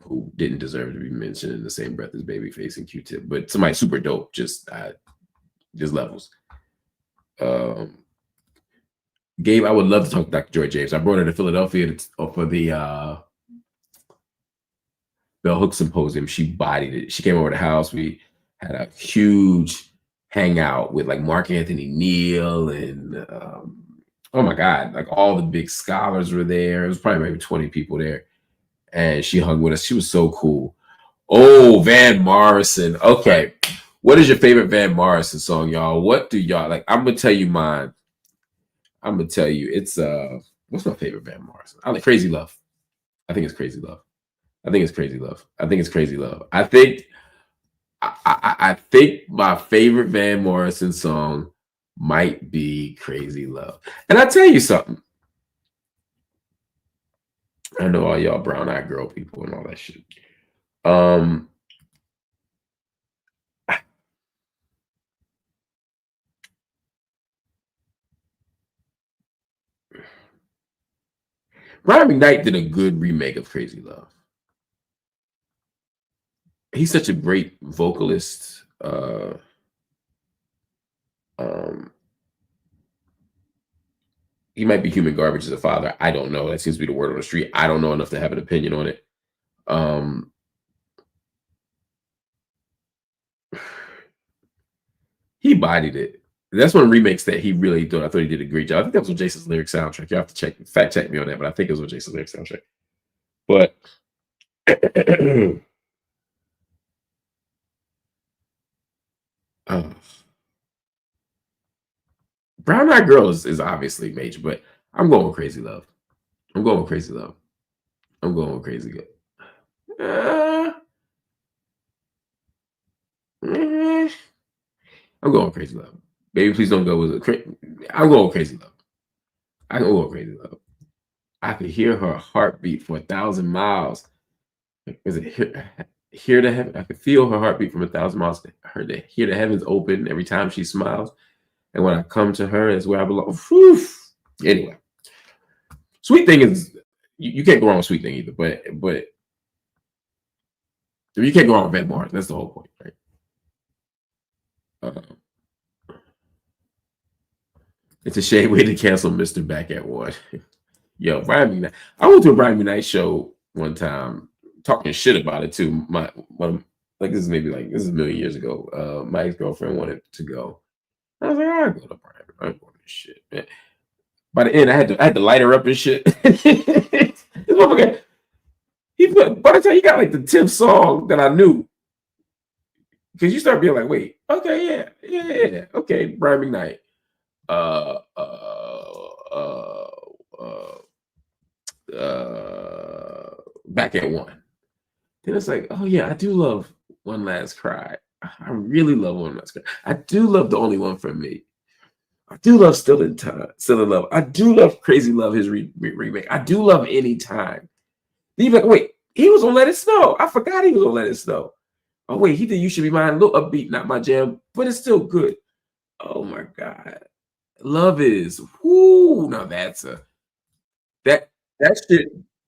who didn't deserve to be mentioned in the same breath as Babyface and Q-Tip, but somebody super dope, just levels. Gabe, I would love to talk to Dr. Joy James. I brought her to Philadelphia for the Bell Hook Symposium. She bodied it. She came over to the house. We had a huge hangout with like Mark Anthony Neal and oh my God, like all the big scholars were there. It was probably maybe 20 people there. And she hung with us. She was so cool. Oh, Van Morrison. Okay. What is your favorite Van Morrison song, y'all? What do y'all like? I'm gonna tell you mine. I'm gonna tell you it's what's my favorite Van Morrison? I like Crazy Love. I think it's Crazy Love. I think it's Crazy Love. I think it's Crazy Love. I think my favorite Van Morrison song might be Crazy Love. And I tell you something. I know all y'all brown-eyed girl people and all that shit. Brian McKnight did a good remake of Crazy Love. He's such a great vocalist. He might be human garbage as a father. I don't know. That seems to be the word on the street. I don't know enough to have an opinion on it. He bodied it. That's one of the remakes that he really thought. I thought he did a great job. I think that was on Jason's Lyric soundtrack. You have to fact check me on that, but I think it was on Jason's Lyric soundtrack. But Brown Eyed Girl is obviously major, but I'm going with Crazy Love. I'm going with Crazy Love. I'm going with Crazy Love. I'm going with Crazy Love. Baby, please don't go with it. I'm going with Crazy Love. I can go with Crazy Love. I could hear her heartbeat for 1,000 miles. Is it hear the heaven? I could feel her heartbeat from 1,000 miles. Hear the heavens open every time she smiles. And when I come to her, is where I belong. Whew. Anyway, Sweet Thing is you can't go wrong with Sweet Thing either. But you can't go wrong with Van Morrison. That's the whole point, right? It's a shame we had to cancel Mr. Back at One. Yo, Brian McKnight. I went to a Brian McKnight show one time, talking shit about it too. This is a million years ago. My ex-girlfriend wanted to go. I was like, I'll go to Brian. I'm going to this shit, man. By the end, I had to light her up and shit. This motherfucker, by the time he got like the 10th song that I knew, because you start being like, wait, okay, yeah, okay, Brian McKnight. Back at One. Then it's like, oh yeah, I do love One Last Cry. I really love One Last Cry. I do love The Only One for Me. I do love Still in Love. I do love Crazy Love, his remake. I do love Anytime. Then you're like, wait, he was on Let It Snow. I forgot he was on Let It Snow. Oh wait, he did You Should Be Mine. A little upbeat, not my jam, but it's still good. Oh my God. Love Is. Whoo. Now that's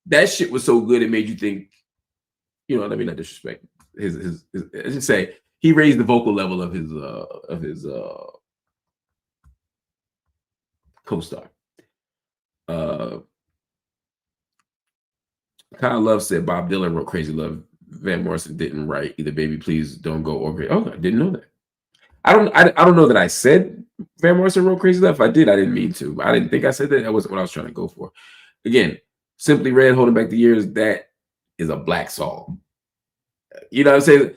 that shit was so good it made you think, let me not disrespect his I should say he raised the vocal level of his co-star. Kyle Love said Bob Dylan wrote Crazy Love. Van Morrison didn't write either Baby Please Don't Go or Great. Oh, I didn't know that. I don't know that I said Van Morrison wrote Crazy Love. If I did, I didn't mean to. I didn't think I said that. That wasn't what I was trying to go for. Again, Simply Red, Holding Back the Years, that is a black song. You know what I'm saying?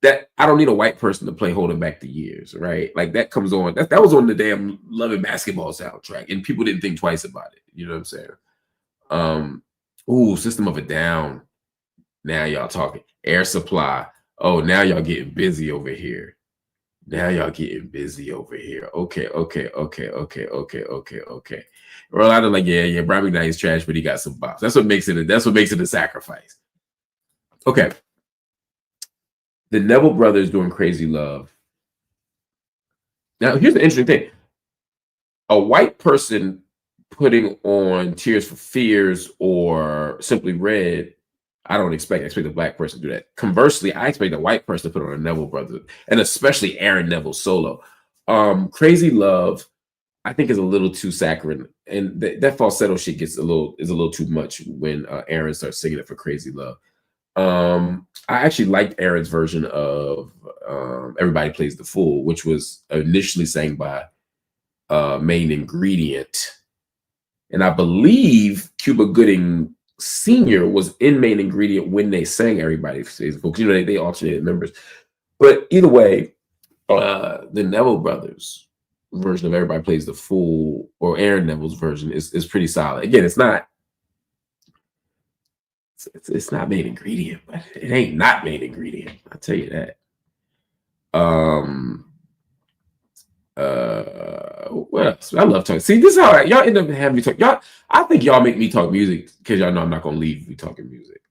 That I don't need a white person to play Holding Back the Years, right? Like that comes on. That was on the damn Loving Basketball soundtrack, and people didn't think twice about it. You know what I'm saying? System of a Down. Now y'all talking. Air Supply. Oh, now y'all getting busy over here. Okay. Well, I don't like, yeah, Brian McKnight is trash, but he got some bops. That's what makes it a sacrifice. Okay. The Neville Brothers doing Crazy Love. Now, here's the interesting thing. A white person putting on Tears for Fears or Simply Red, I expect a black person to do that. Conversely, I expect a white person to put on a Neville Brothers, and especially Aaron Neville solo. Crazy Love, I think, is a little too saccharine, and that falsetto shit is a little too much when Aaron starts singing it for Crazy Love. I actually liked Aaron's version of Everybody Plays the Fool, which was initially sang by Main Ingredient, and I believe Cuba Gooding Sr. was in Main Ingredient when they sang Everybody Plays the Fool. They alternated members, but either way, the Neville Brothers version of Everybody Plays the Fool, or Aaron Neville's version, is pretty solid. Again, it's not Main Ingredient, but it ain't not Main Ingredient. I'll tell you that. What else? I love talking. See, this is how y'all end up having me talk. Y'all, I think y'all make me talk music because y'all know I'm not gonna leave you talking music.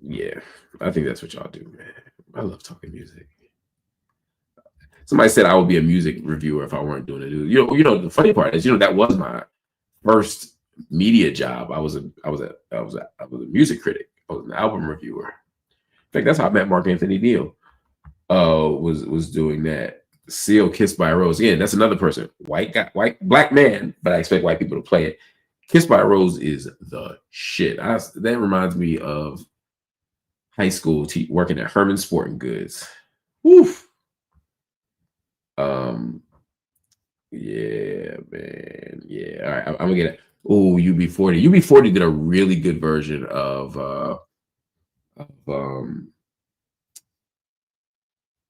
Yeah, I think that's what y'all do, man. I love talking music. Somebody said I would be a music reviewer if I weren't doing it. You know, the funny part is, that was my first media job. I was a music critic. I was an album reviewer. In fact, that's how I met Mark Anthony Neal. Was doing that. Seal, Kissed by a Rose. Again, that's another person. Black man, but I expect white people to play it. Kissed by a Rose is the shit. That reminds me of high school working at Herman Sporting Goods. Woof. Yeah, man. Yeah. All right. I'm gonna get it. Oh, UB40. UB40 did a really good version of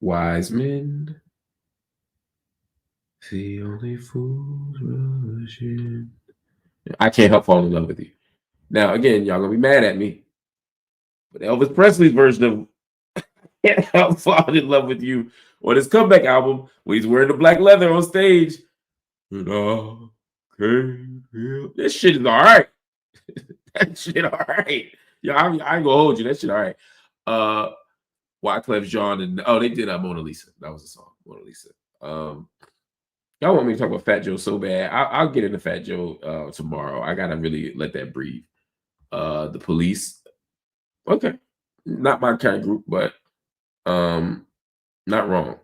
Wise Men. See only fools rush in. I Can't Help Falling in Love with You. Now, again, y'all gonna be mad at me, but Elvis Presley's version of Can't Help Falling in Love with You on his comeback album, when he's wearing the black leather on stage. This shit is all right. That shit all right. Yeah, I ain't gonna hold you. That shit all right. Wyclef Jean and they did Mona Lisa. That was the song, Mona Lisa. Y'all want me to talk about Fat Joe so bad. I'll get into Fat Joe tomorrow. I gotta really let that breathe. The Police. Okay. Not my kind of group, but not wrong.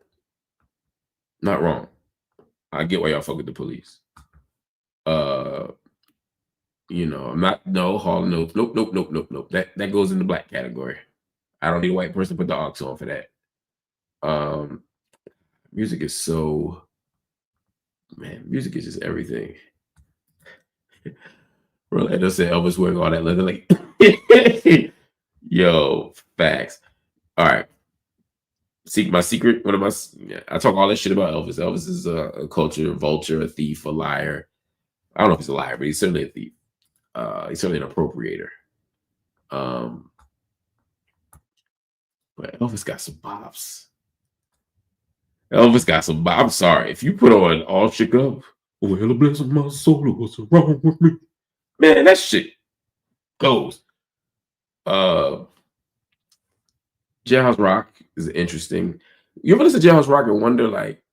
Not wrong. I get why y'all fuck with the Police. I'm not Hall & Oates. Nope. That goes in the black category. I don't need a white person to put the aux on for that. Music is music is just everything. Rolando said Elvis wearing all that leather, like yo, facts. All right. My secret. I talk all that shit about Elvis. Elvis is a culture vulture, a thief, a liar. I don't know if he's a liar, but he's certainly a thief. He's certainly an appropriator. But Elvis got some bops. I'm sorry. If you put on All Shook Up, well, bless my soul, what's wrong with me? Man, that shit goes. Jailhouse Rock is interesting. You ever listen to Jailhouse Rock and wonder, like,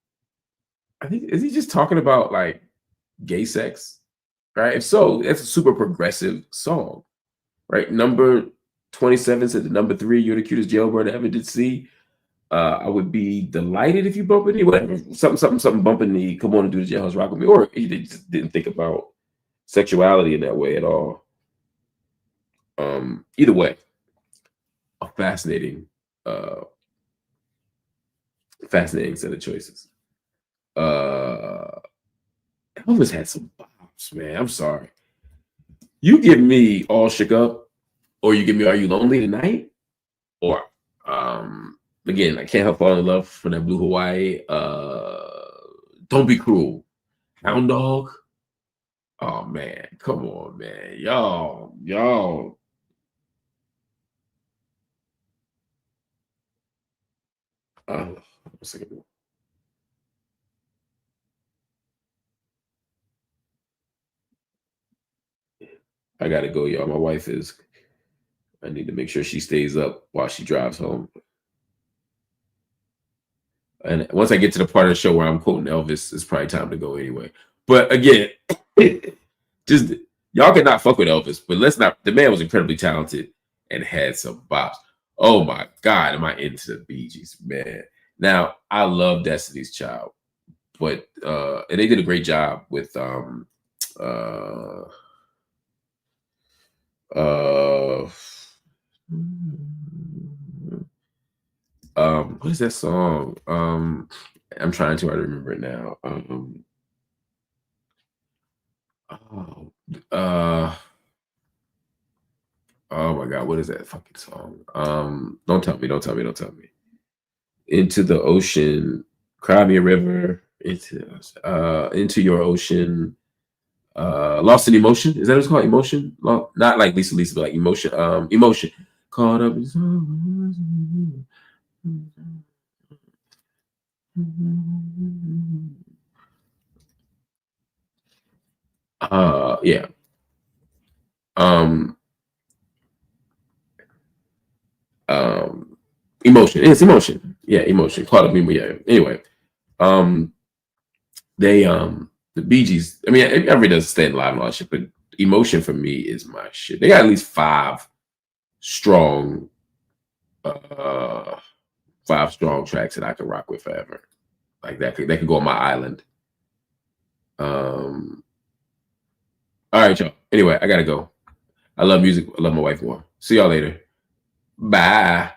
is he just talking about, like, gay sex? Right? If so, that's a super progressive song. Right? Number 27 said the number 3, you're the cutest jailbird I ever did see. I would be delighted if you bump into me, whatever. Something bumping me. Come on and do the Jailhouse Rock with me. Or he just didn't think about sexuality in that way at all. Either way, a fascinating set of choices. Elvis had some bops, man. I'm sorry. You give me All Shook Up, or you give me Are You Lonely Tonight, or again, I Can't Help Falling in Love from that Blue Hawaii. Don't Be Cruel. Hound Dog. Oh man, come on, man. Y'all. One second. I gotta go, y'all. My wife I need to make sure she stays up while she drives home. And once I get to the part of the show where I'm quoting Elvis, it's probably time to go anyway. But again, just y'all cannot fuck with Elvis, but let's not. The man was incredibly talented and had some bops. Oh my God, am I into the Bee Gees, man? Now I love Destiny's Child, but and they did a great job with what is that song? I'm trying to remember it now. Oh my God, what is that fucking song? Don't tell me. Into the Ocean, Cry Me a River, Into Your Ocean, Lost in Emotion. Is that what it's called? Emotion? Not like Lisa, but like Emotion. Emotion. caught up. Yeah. Emotion. It's emotion. Yeah, emotion. Caught up. Yeah. Anyway, they the Bee Gees. I mean, everybody does Staying Alive and all that shit, but emotion for me is my shit. They got at least 5 strong tracks that I could rock with forever. Like that could go on my island. All right, y'all. Anyway, I gotta go. I love music. I love my wife more. See y'all later. Bye.